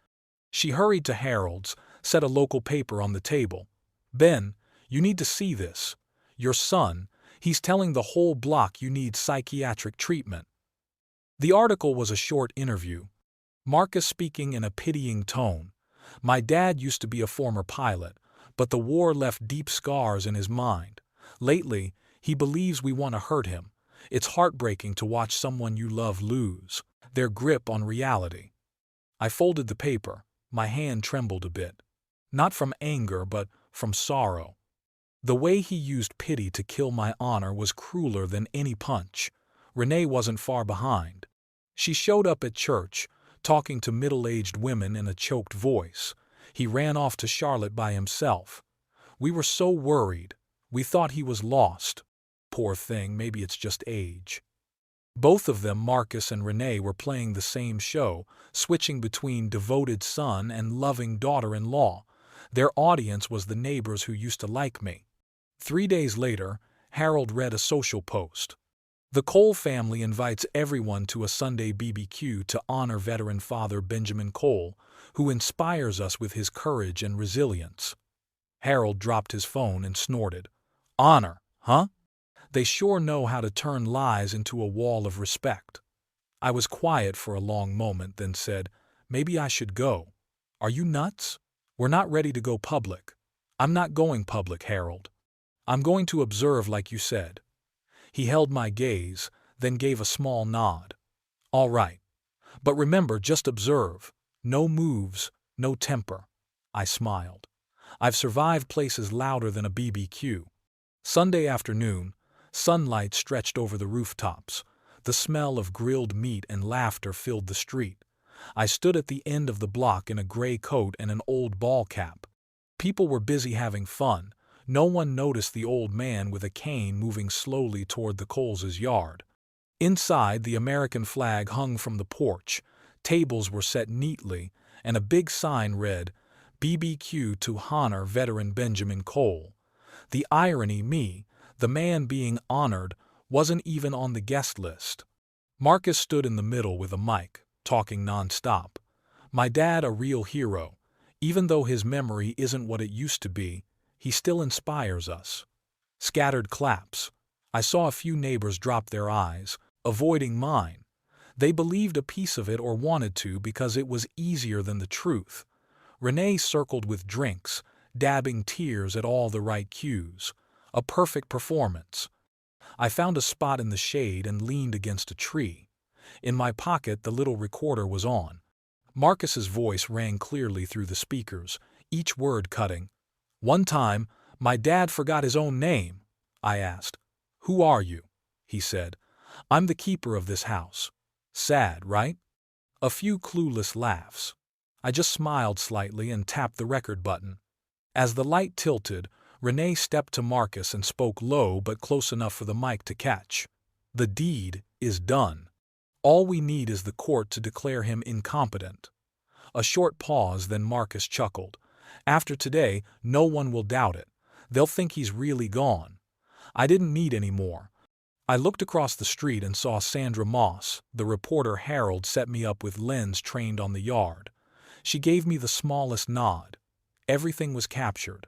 She hurried to Harold's, set a local paper on the table. "Ben, you need to see this. Your son, he's telling the whole block you need psychiatric treatment." The article was a short interview. Marcus speaking in a pitying tone. "My dad used to be a former pilot, but the war left deep scars in his mind. Lately, he believes we want to hurt him. It's heartbreaking to watch someone you love lose their grip on reality. I folded the paper. My hand trembled a bit. Not from anger, but from sorrow. The way he used pity to kill my honor was crueler than any punch. Renee wasn't far behind. She showed up at church, talking to middle-aged women in a choked voice. He ran off to Charlotte by himself. We were so worried. We thought he was lost. Poor thing, maybe it's just age. Both of them, Marcus and Renee, were playing the same show, switching between devoted son and loving daughter-in-law. Their audience was the neighbors who used to like me. 3 days later, Harold read a social post. The Cole family invites everyone to a Sunday BBQ to honor veteran father Benjamin Cole, who inspires us with his courage and resilience. Harold dropped his phone and snorted. Honor, huh? They sure know how to turn lies into a wall of respect. I was quiet for a long moment, then said, maybe I should go. Are you nuts? We're not ready to go public. I'm not going public, Harold. I'm going to observe like you said. He held my gaze, then gave a small nod. All right. But remember, just observe. No moves, no temper. I smiled. I've survived places louder than a BBQ. Sunday afternoon, sunlight stretched over the rooftops. The smell of grilled meat and laughter filled the street. I stood at the end of the block in a gray coat and an old ball cap. People were busy having fun. No one noticed the old man with a cane moving slowly toward the Coles' yard. Inside, the American flag hung from the porch. Tables were set neatly, and a big sign read, BBQ to honor veteran Benjamin Cole. The irony, the man being honored, wasn't even on the guest list. Marcus stood in the middle with a mic, talking nonstop. My dad, a real hero. Even though his memory isn't what it used to be, he still inspires us. Scattered claps. I saw a few neighbors drop their eyes, avoiding mine. They believed a piece of it or wanted to because it was easier than the truth. Renee circled with drinks, dabbing tears at all the right cues. A perfect performance. I found a spot in the shade and leaned against a tree. In my pocket, the little recorder was on. Marcus's voice rang clearly through the speakers, each word cutting. One time, my dad forgot his own name. I asked, Who are you? He said, I'm the keeper of this house. Sad, right? A few clueless laughs. I just smiled slightly and tapped the record button. As the light tilted, Renee stepped to Marcus and spoke low but close enough for the mic to catch. The deed is done. All we need is the court to declare him incompetent. A short pause, then Marcus chuckled. After today, no one will doubt it. They'll think he's really gone. I didn't need any more. I looked across the street and saw Sandra Moss, the reporter Harold set me up with lens trained on the yard. She gave me the smallest nod. Everything was captured.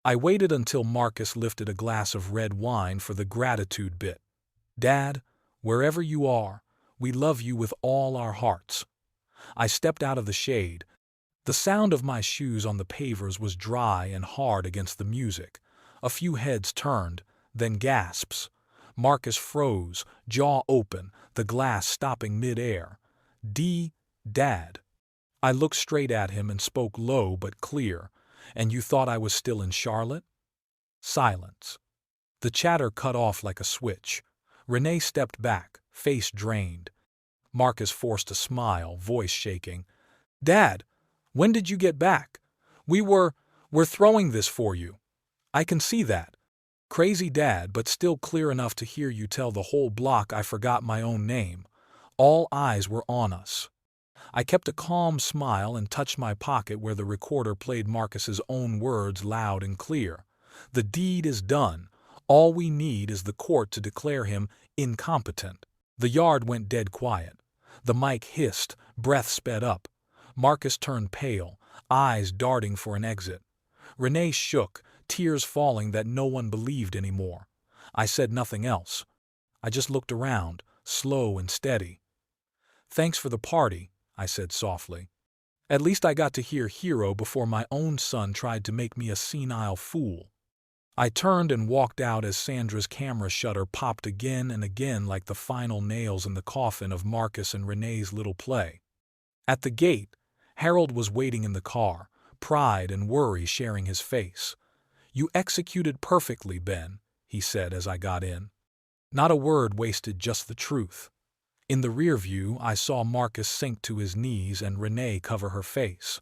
I waited until Marcus lifted a glass of red wine for the gratitude bit. Dad, wherever you are, we love you with all our hearts. I stepped out of the shade. The sound of my shoes on the pavers was dry and hard against the music. A few heads turned, then gasps. Marcus froze, jaw open, the glass stopping mid-air. Dad. I looked straight at him and spoke low but clear. And you thought I was still in Charlotte? Silence. The chatter cut off like a switch. Renee stepped back, face drained. Marcus forced a smile, voice shaking. Dad, when did you get back? We're throwing this for you. I can see that. Crazy Dad, but still clear enough to hear you tell the whole block I forgot my own name. All eyes were on us. I kept a calm smile and touched my pocket where the recorder played Marcus's own words loud and clear. The deed is done. All we need is the court to declare him incompetent. The yard went dead quiet. The mic hissed, breath sped up. Marcus turned pale, eyes darting for an exit. Renee shook, tears falling that no one believed anymore. I said nothing else. I just looked around, slow and steady. Thanks for the party, I said softly. At least I got to hear Hero before my own son tried to make me a senile fool. I turned and walked out as Sandra's camera shutter popped again and again like the final nails in the coffin of Marcus and Renee's little play. At the gate, Harold was waiting in the car, pride and worry sharing his face. "You executed perfectly, Ben," he said as I got in. Not a word wasted, just the truth. In the rear view, I saw Marcus sink to his knees and Renee cover her face.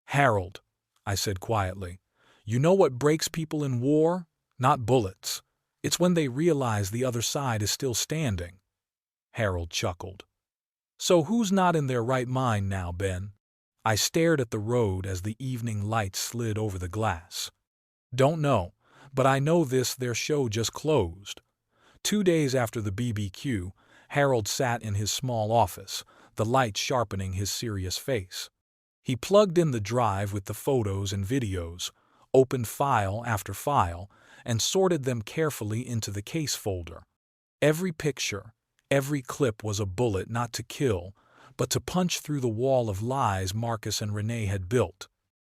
"Harold," I said quietly, "you know what breaks people in war? Not bullets. It's when they realize the other side is still standing." Harold chuckled. "So who's not in their right mind now, Ben?" I stared at the road as the evening light slid over the glass. "Don't know, but I know their show just closed." 2 days after the BBQ, Harold sat in his small office, the light sharpening his serious face. He plugged in the drive with the photos and videos, opened file after file, and sorted them carefully into the case folder. Every picture, every clip was a bullet not to kill, but to punch through the wall of lies Marcus and Renee had built.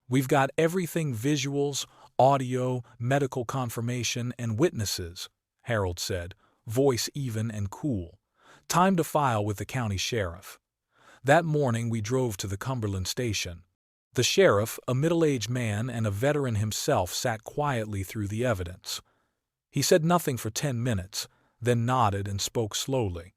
"We've got everything: visuals, audio, medical confirmation, and witnesses," Harold said, voice even and cool. "Time to file with the county sheriff." That morning we drove to the Cumberland station. The sheriff, a middle-aged man and a veteran himself, sat quietly through the evidence. He said nothing for 10 minutes, then nodded and spoke slowly.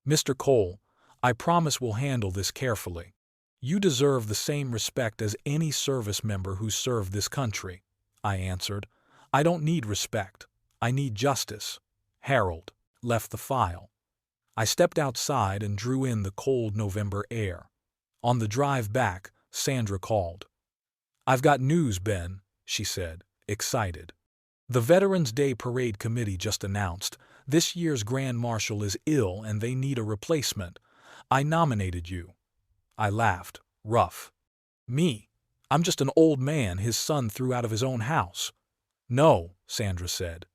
"Mr. Cole, I promise we'll handle this carefully. You deserve the same respect as any service member who served this country," I answered. "I don't need respect. I need justice." Harold left the file. I stepped outside and drew in the cold November air. On the drive back, Sandra called. "I've got news, Ben," she said, excited. "The Veterans Day Parade Committee just announced this year's Grand Marshal is ill and they need a replacement. I nominated you." I laughed. "Rough." "Me? I'm just an old man his son threw out of his own house." "No," Sandra said.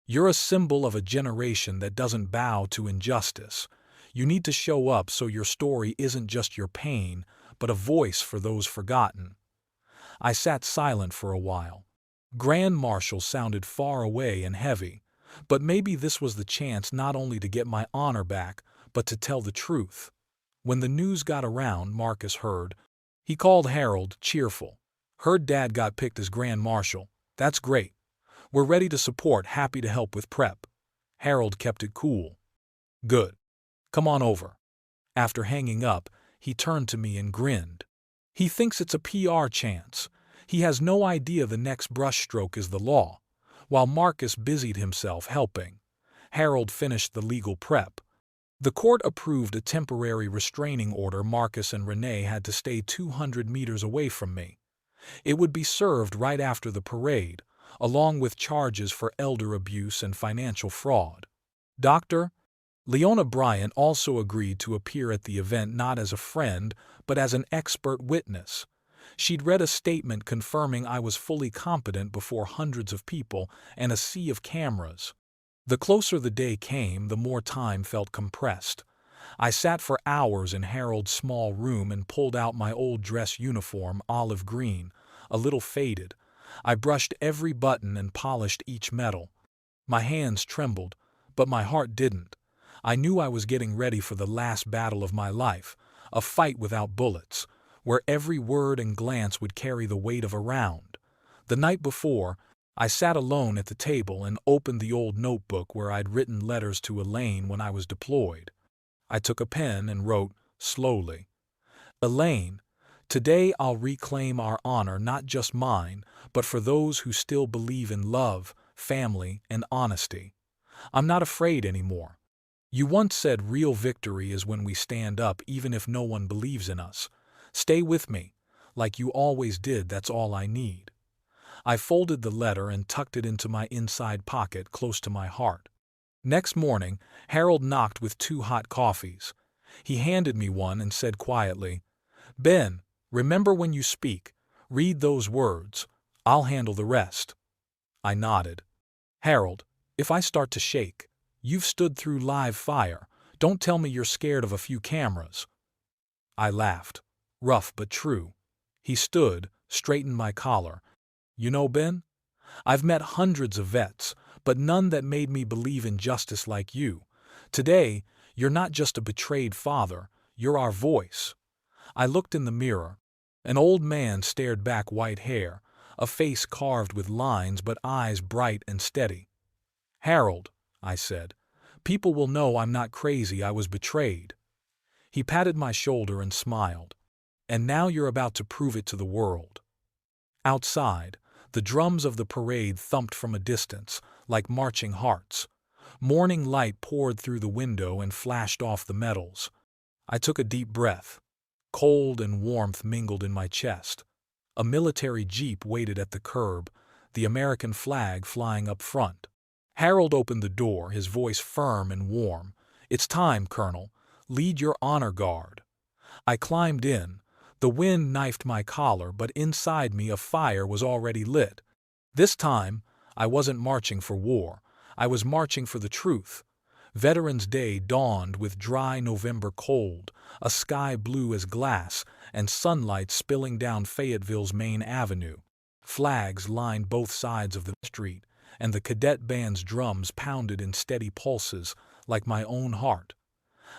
"You're a symbol of a generation that doesn't bow to injustice. You need to show up so your story isn't just your pain, but a voice for those forgotten." I sat silent for a while. Grand Marshal sounded far away and heavy, but maybe this was the chance not only to get my honor back, but to tell the truth. When the news got around, Marcus heard. He called Harold, cheerful. "Heard Dad got picked as Grand Marshal. That's great. We're ready to support, happy to help with prep." Harold kept it cool. "Good. Come on over." After hanging up, he turned to me and grinned. "He thinks it's a PR chance. He has no idea the next brushstroke is the law." While Marcus busied himself helping, Harold finished the legal prep. The court approved a temporary restraining order. Marcus and Renee had to stay 200 meters away from me. It would be served right after the parade, along with charges for elder abuse and financial fraud. Dr. Leona Bryant also agreed to appear at the event not as a friend, but as an expert witness. She'd read a statement confirming I was fully competent before hundreds of people and a sea of cameras. The closer the day came, the more time felt compressed. I sat for hours in Harold's small room and pulled out my old dress uniform, olive green, a little faded. I brushed every button and polished each metal. My hands trembled, but my heart didn't. I knew I was getting ready for the last battle of my life, a fight without bullets, where every word and glance would carry the weight of a round. The night before, I sat alone at the table and opened the old notebook where I'd written letters to Elaine when I was deployed. I took a pen and wrote, slowly, "Elaine, today I'll reclaim our honor, not just mine, but for those who still believe in love, family, and honesty. I'm not afraid anymore. You once said real victory is when we stand up even if no one believes in us. Stay with me, like you always did. That's all I need." I folded the letter and tucked it into my inside pocket close to my heart. Next morning, Harold knocked with 2 hot coffees. He handed me one and said quietly, "Ben, remember when you speak, read those words. I'll handle the rest." I nodded. "Harold, if I start to shake, you've stood through live fire. Don't tell me you're scared of a few cameras." I laughed. Rough but true. He stood, straightened my collar. "You know, Ben, I've met hundreds of vets, but none that made me believe in justice like you. Today, you're not just a betrayed father, you're our voice." I looked in the mirror. An old man stared back, white hair, a face carved with lines but eyes bright and steady. "Harold," I said, "people will know I'm not crazy, I was betrayed." He patted my shoulder and smiled. "And now you're about to prove it to the world." Outside, the drums of the parade thumped from a distance, like marching hearts. Morning light poured through the window and flashed off the metals. I took a deep breath. Cold and warmth mingled in my chest. A military jeep waited at the curb, the American flag flying up front. Harold opened the door, his voice firm and warm. "It's time, Colonel. Lead your honor guard." I climbed in. The wind knifed my collar, but inside me a fire was already lit. This time, I wasn't marching for war. I was marching for the truth. Veterans Day dawned with dry November cold, a sky blue as glass, and sunlight spilling down Fayetteville's main avenue. Flags lined both sides of the street, and the cadet band's drums pounded in steady pulses, like my own heart.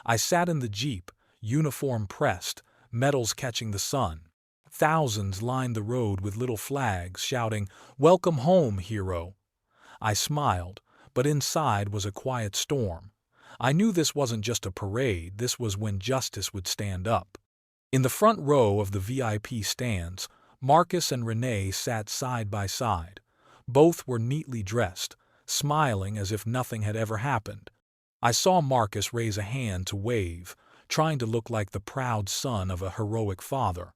I sat in the jeep, uniform pressed, medals catching the sun. Thousands lined the road with little flags, shouting, "Welcome home, hero." I smiled, but inside was a quiet storm. I knew this wasn't just a parade, this was when justice would stand up. In the front row of the VIP stands, Marcus and Renee sat side by side. Both were neatly dressed, smiling as if nothing had ever happened. I saw Marcus raise a hand to wave, trying to look like the proud son of a heroic father.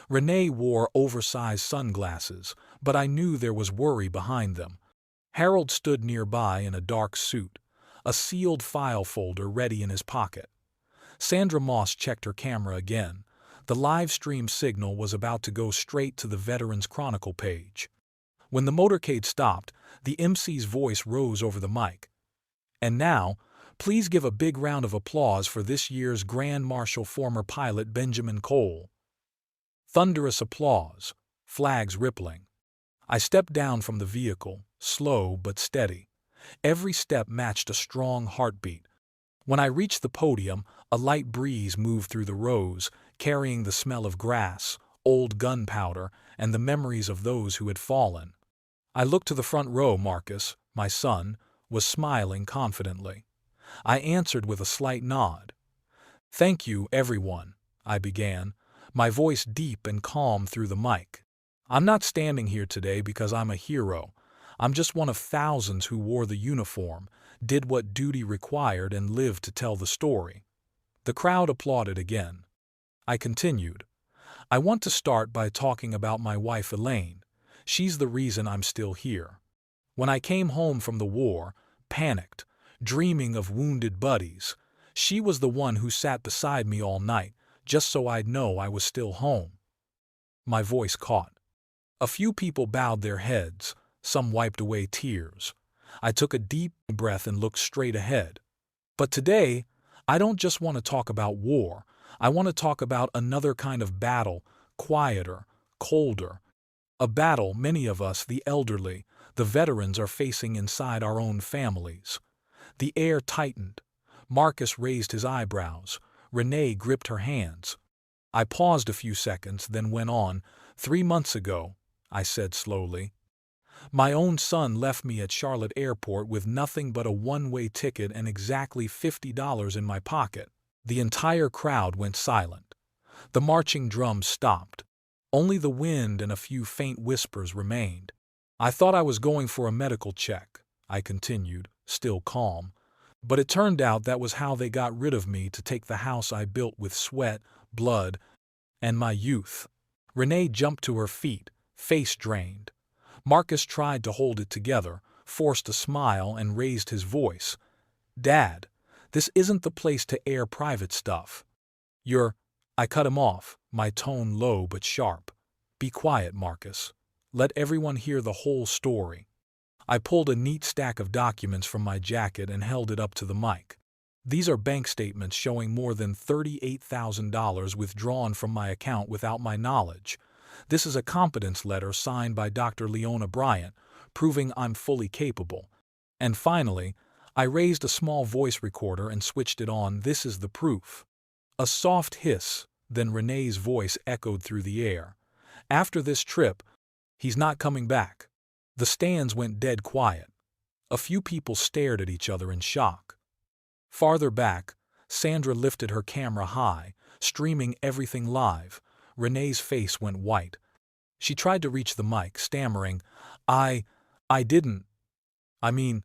Renee wore oversized sunglasses, but I knew there was worry behind them. Harold stood nearby in a dark suit, a sealed file folder ready in his pocket. Sandra Moss checked her camera again. The live stream signal was about to go straight to the Veterans Chronicle page. When the motorcade stopped, the MC's voice rose over the mic. "And now, please give a big round of applause for this year's Grand Marshal, former pilot Benjamin Cole." Thunderous applause, flags rippling. I stepped down from the vehicle, slow but steady. Every step matched a strong heartbeat. When I reached the podium, a light breeze moved through the rows, carrying the smell of grass, old gunpowder, and the memories of those who had fallen. I looked to the front row. Marcus, my son, was smiling confidently. I answered with a slight nod. "Thank you, everyone," I began, my voice deep and calm through the mic. "I'm not standing here today because I'm a hero. I'm just one of thousands who wore the uniform, did what duty required, and lived to tell the story." The crowd applauded again. I continued. "I want to start by talking about my wife Elaine. She's the reason I'm still here. When I came home from the war, panicked, dreaming of wounded buddies, she was the one who sat beside me all night, just so I'd know I was still home." My voice caught. A few people bowed their heads, some wiped away tears. I took a deep breath and looked straight ahead. But today, I don't just want to talk about war. I want to talk about another kind of battle, quieter, colder. A battle many of us, the elderly, the veterans, are facing inside our own families. The air tightened. Marcus raised his eyebrows. Renee gripped her hands. I paused a few seconds, then went on. 3 months ago, I said slowly, my own son left me at Charlotte Airport with nothing but a one-way ticket and exactly $50 in my pocket. The entire crowd went silent. The marching drums stopped. Only the wind and a few faint whispers remained. "I thought I was going for a medical check," I continued, still calm. "But it turned out that was how they got rid of me, to take the house I built with sweat, blood, and my youth." Renee jumped to her feet, face drained. Marcus tried to hold it together, forced a smile, and raised his voice. "Dad, this isn't the place to air private stuff. I cut him off, my tone low but sharp. "Be quiet, Marcus. Let everyone hear the whole story." I pulled a neat stack of documents from my jacket and held it up to the mic. "These are bank statements showing more than $38,000 withdrawn from my account without my knowledge. This is a competence letter signed by Dr. Leona Bryant, proving I'm fully capable. And finally, I raised a small voice recorder and switched it on. This is the proof. A soft hiss, then Renee's voice echoed through the air. After this trip, he's not coming back. The stands went dead quiet. A few people stared at each other in shock. Farther back, Sandra lifted her camera high, streaming everything live. Renee's face went white. She tried to reach the mic, stammering, I didn't. I mean.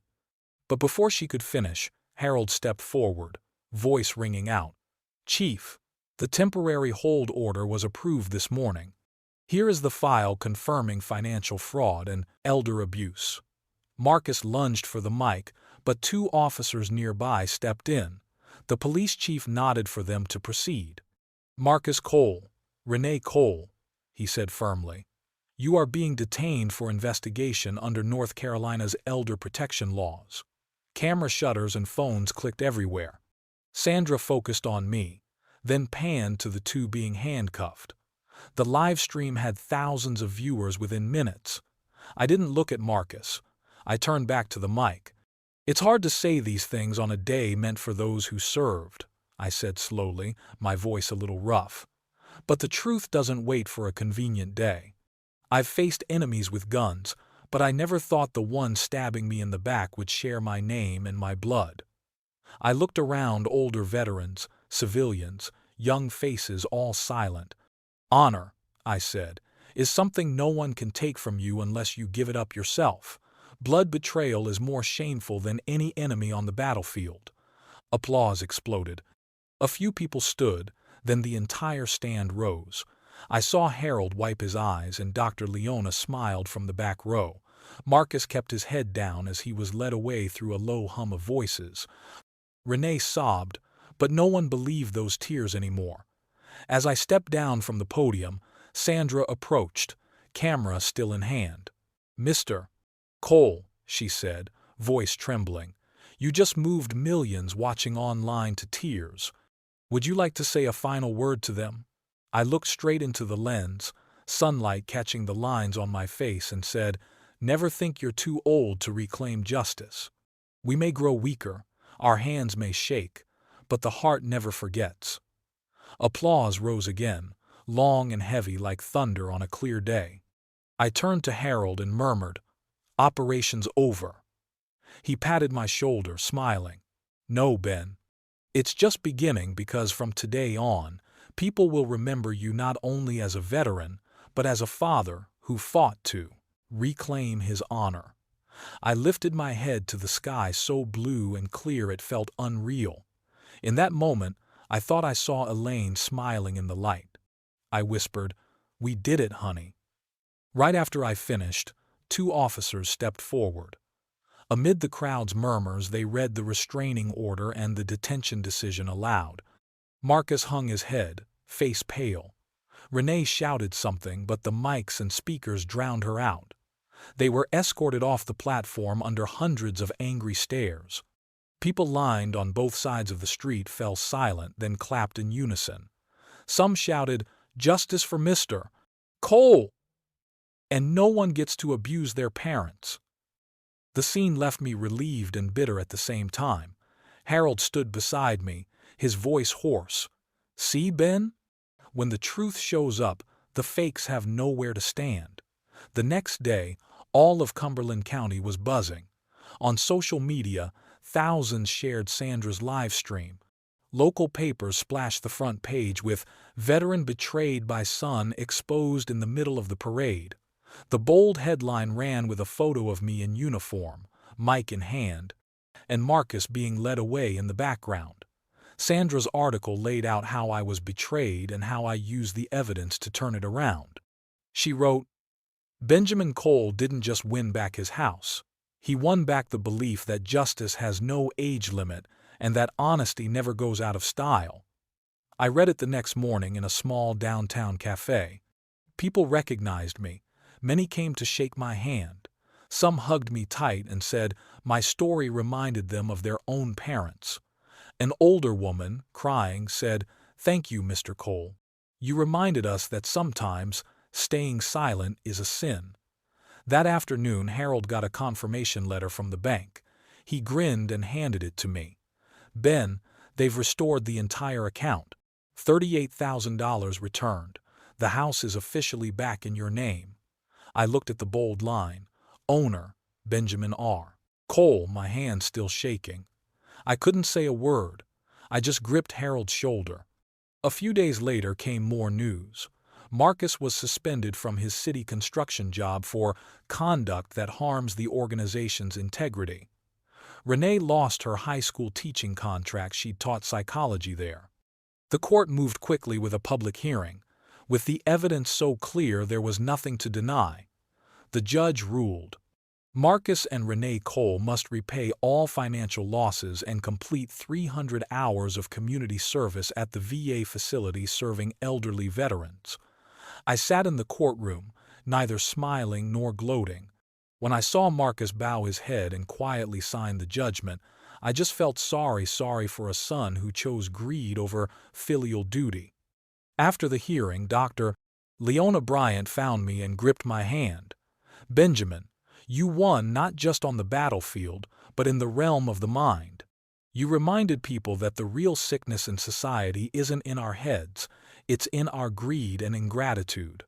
But before she could finish, Harold stepped forward, voice ringing out. Chief, the temporary hold order was approved this morning. Here is the file confirming financial fraud and elder abuse. Marcus lunged for the mic, but two officers nearby stepped in. The police chief nodded for them to proceed. Marcus Cole, Renee Cole, he said firmly. You are being detained for investigation under North Carolina's elder protection laws. Camera shutters and phones clicked everywhere. Sandra focused on me, then panned to the two being handcuffed. The live stream had thousands of viewers within minutes. I didn't look at Marcus. I turned back to the mic. It's hard to say these things on a day meant for those who served, I said slowly, my voice a little rough. But the truth doesn't wait for a convenient day. I've faced enemies with guns, but I never thought the one stabbing me in the back would share my name and my blood. I looked around, older veterans, civilians, young faces, all silent. Honor, I said, is something no one can take from you unless you give it up yourself. Blood betrayal is more shameful than any enemy on the battlefield. Applause exploded. A few people stood, then the entire stand rose. I saw Harold wipe his eyes and Dr. Leona smiled from the back row. Marcus kept his head down as he was led away through a low hum of voices. Renee sobbed, but no one believed those tears anymore. As I stepped down from the podium, Sandra approached, camera still in hand. Mr. Cole, she said, voice trembling, you just moved millions watching online to tears. Would you like to say a final word to them? I looked straight into the lens, sunlight catching the lines on my face, and said, never think you're too old to reclaim justice. We may grow weaker, our hands may shake, but the heart never forgets. Applause rose again, long and heavy like thunder on a clear day. I turned to Harold and murmured, Operation's over. He patted my shoulder, smiling. No, Ben. It's just beginning, because from today on, people will remember you not only as a veteran, but as a father who fought to reclaim his honor. I lifted my head to the sky so blue and clear it felt unreal. In that moment, I thought I saw Elaine smiling in the light. I whispered, We did it, honey. Right after I finished, two officers stepped forward. Amid the crowd's murmurs, they read the restraining order and the detention decision aloud. Marcus hung his head, face pale. Renee shouted something, but the mics and speakers drowned her out. They were escorted off the platform under hundreds of angry stares. People lined on both sides of the street fell silent, then clapped in unison. Some shouted, Justice for Mr. Cole! And no one gets to abuse their parents. The scene left me relieved and bitter at the same time. Harold stood beside me, his voice hoarse. See, Ben? When the truth shows up, the fakes have nowhere to stand. The next day, all of Cumberland County was buzzing. On social media, thousands shared Sandra's live stream. Local papers splashed the front page with "Veteran Betrayed by Son Exposed in the Middle of the Parade." The bold headline ran with a photo of me in uniform, mic in hand, and Marcus being led away in the background. Sandra's article laid out how I was betrayed and how I used the evidence to turn it around. She wrote, Benjamin Cole didn't just win back his house. He won back the belief that justice has no age limit and that honesty never goes out of style. I read it the next morning in a small downtown cafe. People recognized me. Many came to shake my hand. Some hugged me tight and said my story reminded them of their own parents. An older woman, crying, said, Thank you, Mr. Cole. You reminded us that sometimes staying silent is a sin. That afternoon, Harold got a confirmation letter from the bank. He grinned and handed it to me. "Ben, they've restored the entire account. $38,000 returned. The house is officially back in your name." I looked at the bold line. Owner, Benjamin R. Cole, my hand still shaking. I couldn't say a word. I just gripped Harold's shoulder. A few days later came more news. Marcus was suspended from his city construction job for conduct that harms the organization's integrity. Renee lost her high school teaching contract. She'd taught psychology there. The court moved quickly with a public hearing. With the evidence so clear, there was nothing to deny. The judge ruled. Marcus and Renee Cole must repay all financial losses and complete 300 hours of community service at the VA facility serving elderly veterans. I sat in the courtroom, neither smiling nor gloating. When I saw Marcus bow his head and quietly sign the judgment, I just felt sorry for a son who chose greed over filial duty. After the hearing, Dr. Leona Bryant found me and gripped my hand. "Benjamin, you won not just on the battlefield, but in the realm of the mind. You reminded people that the real sickness in society isn't in our heads, it's in our greed and ingratitude."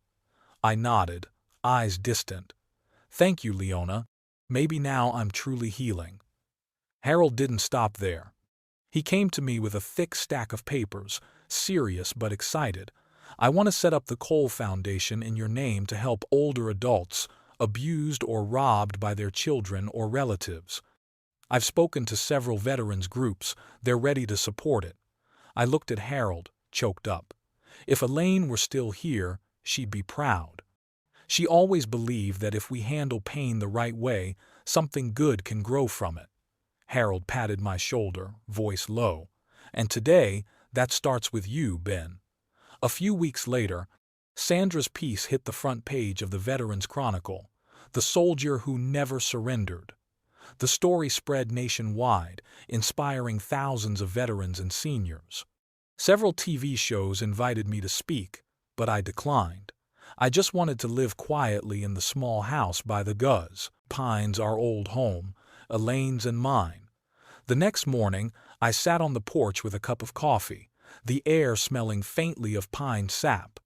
I nodded, eyes distant. "Thank you, Leona. Maybe now I'm truly healing." Harold didn't stop there. He came to me with a thick stack of papers, serious but excited. "I want to set up the Cole Foundation in your name to help older adults abused or robbed by their children or relatives. I've spoken to several veterans groups. They're ready to support it." I looked at Harold, choked up. If Elaine were still here, she'd be proud. She always believed that if we handle pain the right way, something good can grow from it. Harold patted my shoulder, voice low. "And today, that starts with you, Ben." A few weeks later, Sandra's piece hit the front page of the Veterans Chronicle, "The Soldier Who Never Surrendered." The story spread nationwide, inspiring thousands of veterans and seniors. Several TV shows invited me to speak, but I declined. I just wanted to live quietly in the small house by the Guz Pines, our old home, Elaine's and mine. The next morning, I sat on the porch with a cup of coffee, the air smelling faintly of pine sap.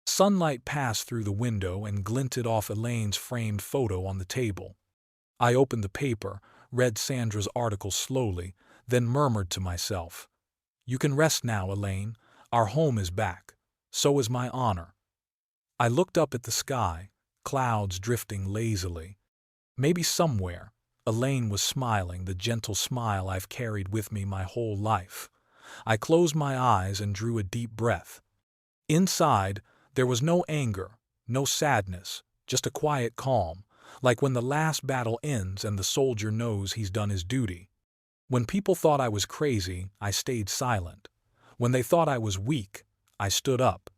Sunlight passed through the window and glinted off Elaine's framed photo on the table. I opened the paper, read Sandra's article slowly, then murmured to myself, "You can rest now, Elaine. Our home is back. So is my honor." I looked up at the sky, clouds drifting lazily. Maybe somewhere, Elaine was smiling, the gentle smile I've carried with me my whole life. I closed my eyes and drew a deep breath. Inside, there was no anger, no sadness, just a quiet calm, like when the last battle ends and the soldier knows he's done his duty. When people thought I was crazy, I stayed silent. When they thought I was weak, I stood up.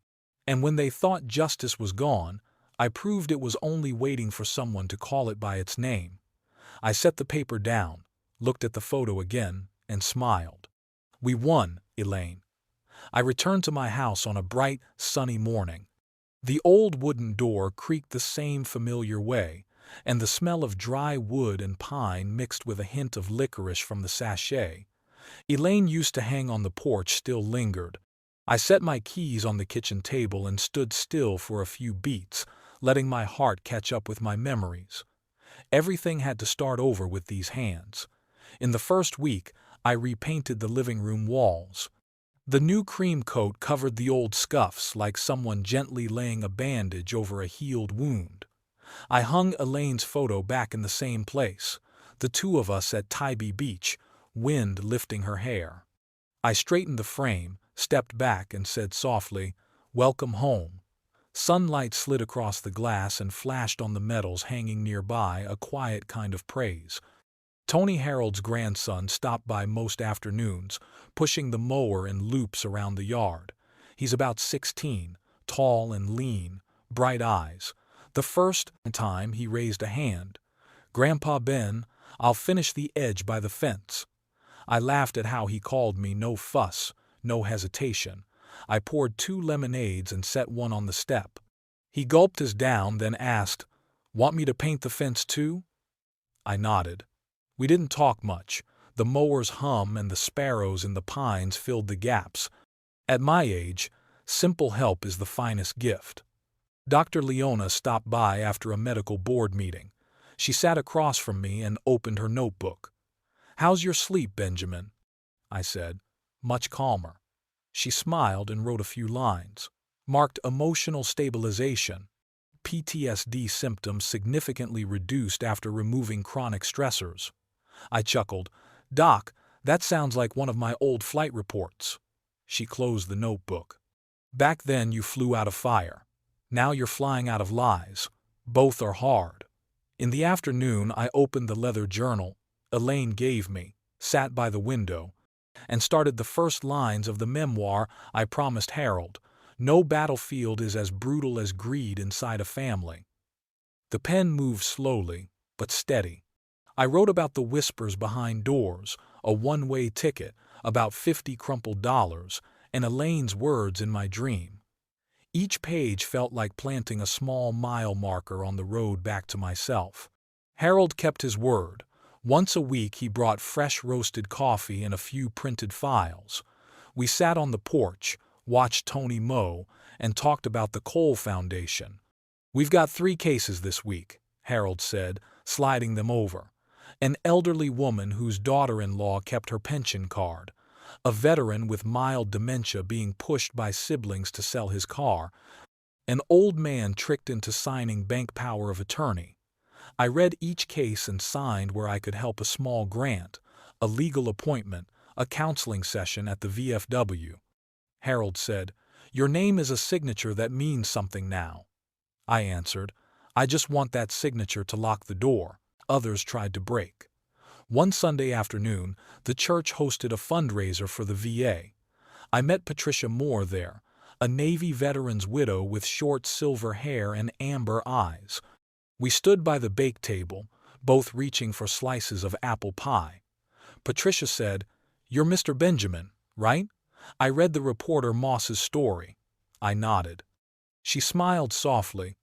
And when they thought justice was gone, I proved it was only waiting for someone to call it by its name. I set the paper down, looked at the photo again, and smiled. We won, Elaine. I returned to my house on a bright, sunny morning. The old wooden door creaked the same familiar way, and the smell of dry wood and pine mixed with a hint of licorice from the sachet. Elaine used to hang on the porch still lingered. I set my keys on the kitchen table and stood still for a few beats, letting my heart catch up with my memories. Everything had to start over with these hands. In the first week, I repainted the living room walls. The new cream coat covered the old scuffs like someone gently laying a bandage over a healed wound. I hung Elaine's photo back in the same place, the two of us at Tybee Beach, wind lifting her hair. I straightened the frame, stepped back and said softly, "Welcome home." Sunlight slid across the glass and flashed on the medals hanging nearby, a quiet kind of praise. Tony Harold's grandson stopped by most afternoons, pushing the mower in loops around the yard. He's about 16, tall and lean, bright eyes. The first time he raised a hand. "Grandpa Ben, I'll finish the edge by the fence." I laughed at how he called me, no fuss, no hesitation. I poured 2 lemonades and set one on the step. He gulped his down, then asked, Want me to paint the fence too? I nodded. We didn't talk much. The mower's hum and the sparrows in the pines filled the gaps. At my age, simple help is the finest gift. Dr. Leona stopped by after a medical board meeting. She sat across from me and opened her notebook. "How's your sleep, Benjamin?" I said, much calmer. She smiled and wrote a few lines. Marked emotional stabilization. PTSD symptoms significantly reduced after removing chronic stressors. I chuckled. "Doc, that sounds like one of my old flight reports." She closed the notebook. "Back then you flew out of fire. Now you're flying out of lies. Both are hard." In the afternoon, I opened the leather journal Elaine gave me, sat by the window, and started the first lines of the memoir I promised Harold. No battlefield is as brutal as greed inside a family. The pen moved slowly, but steady. I wrote about the whispers behind doors, a one-way ticket, about 50 crumpled dollars, and Elaine's words in my dream. Each page felt like planting a small mile marker on the road back to myself. Harold kept his word. Once a week he brought fresh roasted coffee and a few printed files. We sat on the porch, watched Tony mow, and talked about the Cole Foundation. "We've got 3 cases this week," Harold said, sliding them over. An elderly woman whose daughter-in-law kept her pension card. A veteran with mild dementia being pushed by siblings to sell his car. An old man tricked into signing bank power of attorney. I read each case and signed where I could help: a small grant, a legal appointment, a counseling session at the VFW. Harold said, "Your name is a signature that means something now." I answered, "I just want that signature to lock the door others tried to break." One Sunday afternoon, the church hosted a fundraiser for the VA. I met Patricia Moore there, a Navy veteran's widow with short silver hair and amber eyes. We stood by the bake table, both reaching for slices of apple pie. Patricia said, "You're Mr. Benjamin, right? I read the reporter Moss's story." I nodded. She smiled softly.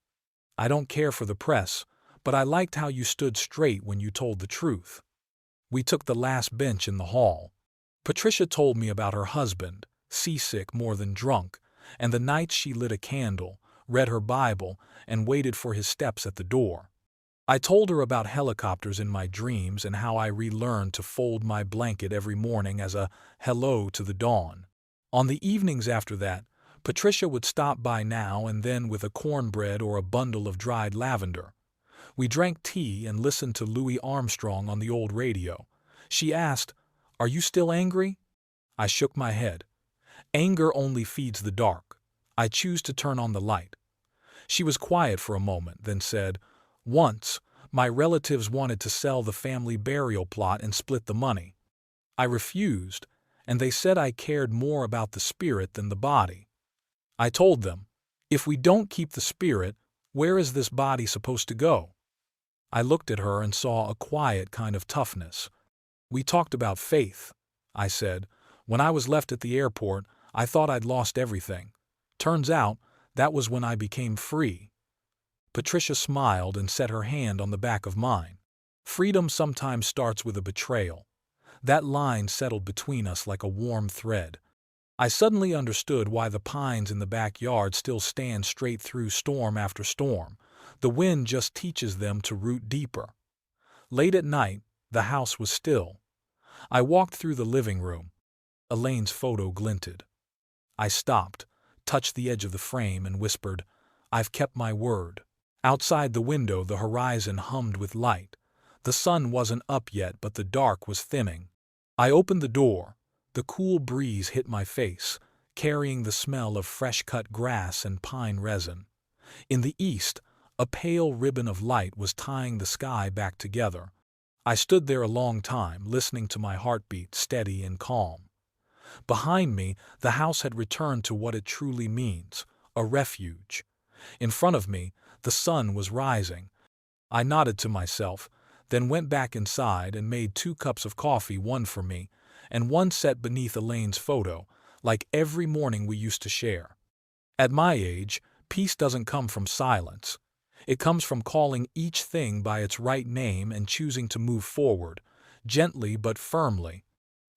"I don't care for the press, but I liked how you stood straight when you told the truth." We took the last bench in the hall. Patricia told me about her husband, seasick more than drunk, and the nights she lit a candle, read her Bible, and waited for his steps at the door. I told her about helicopters in my dreams and how I relearned to fold my blanket every morning as a hello to the dawn. On the evenings after that, Patricia would stop by now and then with a cornbread or a bundle of dried lavender. We drank tea and listened to Louis Armstrong on the old radio. She asked, "Are you still angry?" I shook my head. "Anger only feeds the dark. I choose to turn on the light." She was quiet for a moment, then said, "Once, my relatives wanted to sell the family burial plot and split the money. I refused, and they said I cared more about the spirit than the body. I told them, if we don't keep the spirit, where is this body supposed to go?" I looked at her and saw a quiet kind of toughness. "We talked about faith," I said. "When I was left at the airport, I thought I'd lost everything. Turns out, that was when I became free." Patricia smiled and set her hand on the back of mine. "Freedom sometimes starts with a betrayal." That line settled between us like a warm thread. I suddenly understood why the pines in the backyard still stand straight through storm after storm. The wind just teaches them to root deeper. Late at night, the house was still. I walked through the living room. Elaine's photo glinted. I stopped, touched the edge of the frame, and whispered, "I've kept my word." Outside the window, the horizon hummed with light. The sun wasn't up yet, but the dark was thinning. I opened the door. The cool breeze hit my face, carrying the smell of fresh-cut grass and pine resin. In the east, a pale ribbon of light was tying the sky back together. I stood there a long time, listening to my heartbeat, steady and calm. Behind me, the house had returned to what it truly means, a refuge. In front of me, the sun was rising. I nodded to myself, then went back inside and made 2 cups of coffee, one for me, and one set beneath Elaine's photo, like every morning we used to share. At my age, peace doesn't come from silence. It comes from calling each thing by its right name and choosing to move forward, gently but firmly.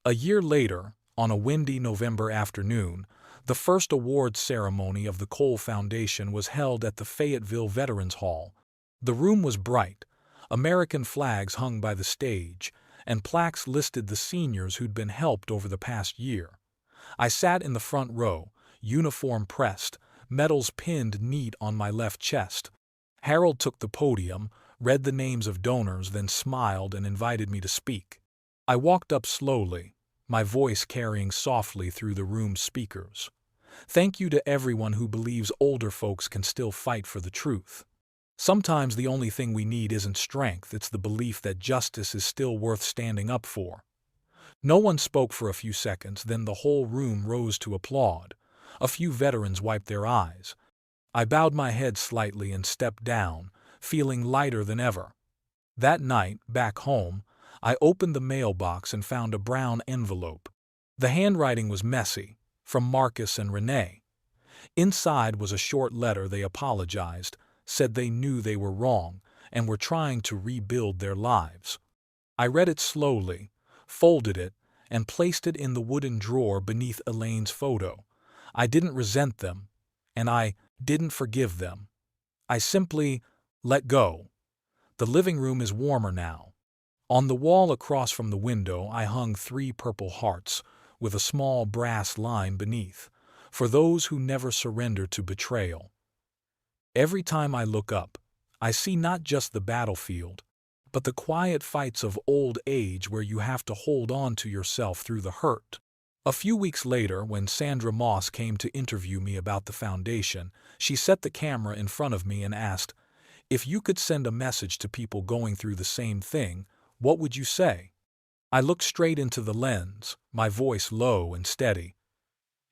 A year later, on a windy November afternoon, the first awards ceremony of the Cole Foundation was held at the Fayetteville Veterans Hall. The room was bright, American flags hung by the stage, and plaques listed the seniors who'd been helped over the past year. I sat in the front row, uniform pressed, medals pinned neat on my left chest. Harold took the podium, read the names of donors, then smiled and invited me to speak. I walked up slowly, my voice carrying softly through the room's speakers. Thank you to everyone who believes older folks can still fight for the truth. Sometimes the only thing we need isn't strength, it's the belief that justice is still worth standing up for. No one spoke for a few seconds, then the whole room rose to applaud. A few veterans wiped their eyes. I bowed my head slightly and stepped down, feeling lighter than ever. That night, back home, I opened the mailbox and found a brown envelope. The handwriting was messy, from Marcus and Renee. Inside was a short letter. They apologized, said they knew they were wrong, and were trying to rebuild their lives. I read it slowly, folded it, and placed it in the wooden drawer beneath Elaine's photo. I didn't resent them, and I didn't forgive them. I simply let go. The living room is warmer now. On the wall across from the window I hung 3 purple hearts, with a small brass line beneath, for those who never surrender to betrayal. Every time I look up, I see not just the battlefield, but the quiet fights of old age where you have to hold on to yourself through the hurt. A few weeks later, when Sandra Moss came to interview me about the foundation, she set the camera in front of me and asked, "If you could send a message to people going through the same thing, what would you say?" I looked straight into the lens, my voice low and steady.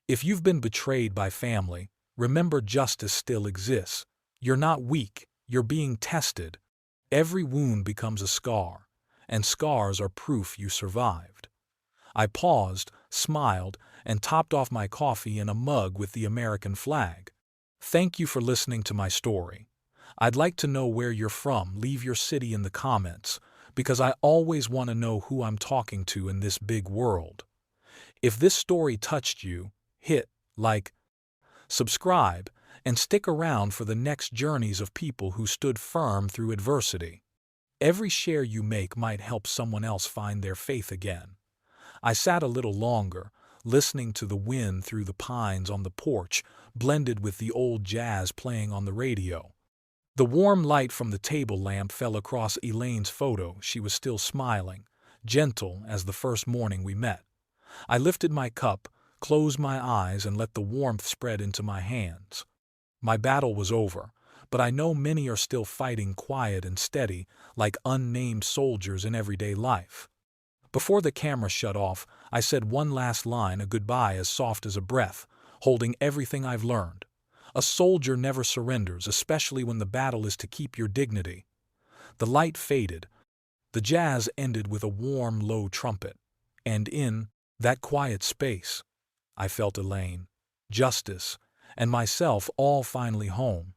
If you've been betrayed by family, remember justice still exists. You're not weak, you're being tested. Every wound becomes a scar, and scars are proof you survived. I paused, smiled, and topped off my coffee in a mug with the American flag. Thank you for listening to my story. I'd like to know where you're from. Leave your city in the comments, because I always want to know who I'm talking to in this big world. If this story touched you, hit like, subscribe, and stick around for the next journeys of people who stood firm through adversity. Every share you make might help someone else find their faith again. I sat a little longer, listening to the wind through the pines on the porch, blended with the old jazz playing on the radio. The warm light from the table lamp fell across Elaine's photo. She was still smiling, gentle as the first morning we met. I lifted my cup, closed my eyes, and let the warmth spread into my hands. My battle was over, but I know many are still fighting quiet and steady, like unnamed soldiers in everyday life. Before the camera shut off, I said one last line, a goodbye as soft as a breath, holding everything I've learned. A soldier never surrenders, especially when the battle is to keep your dignity. The light faded. The jazz ended with a warm, low trumpet. And in that quiet space, I felt Elaine, justice, and myself all finally home.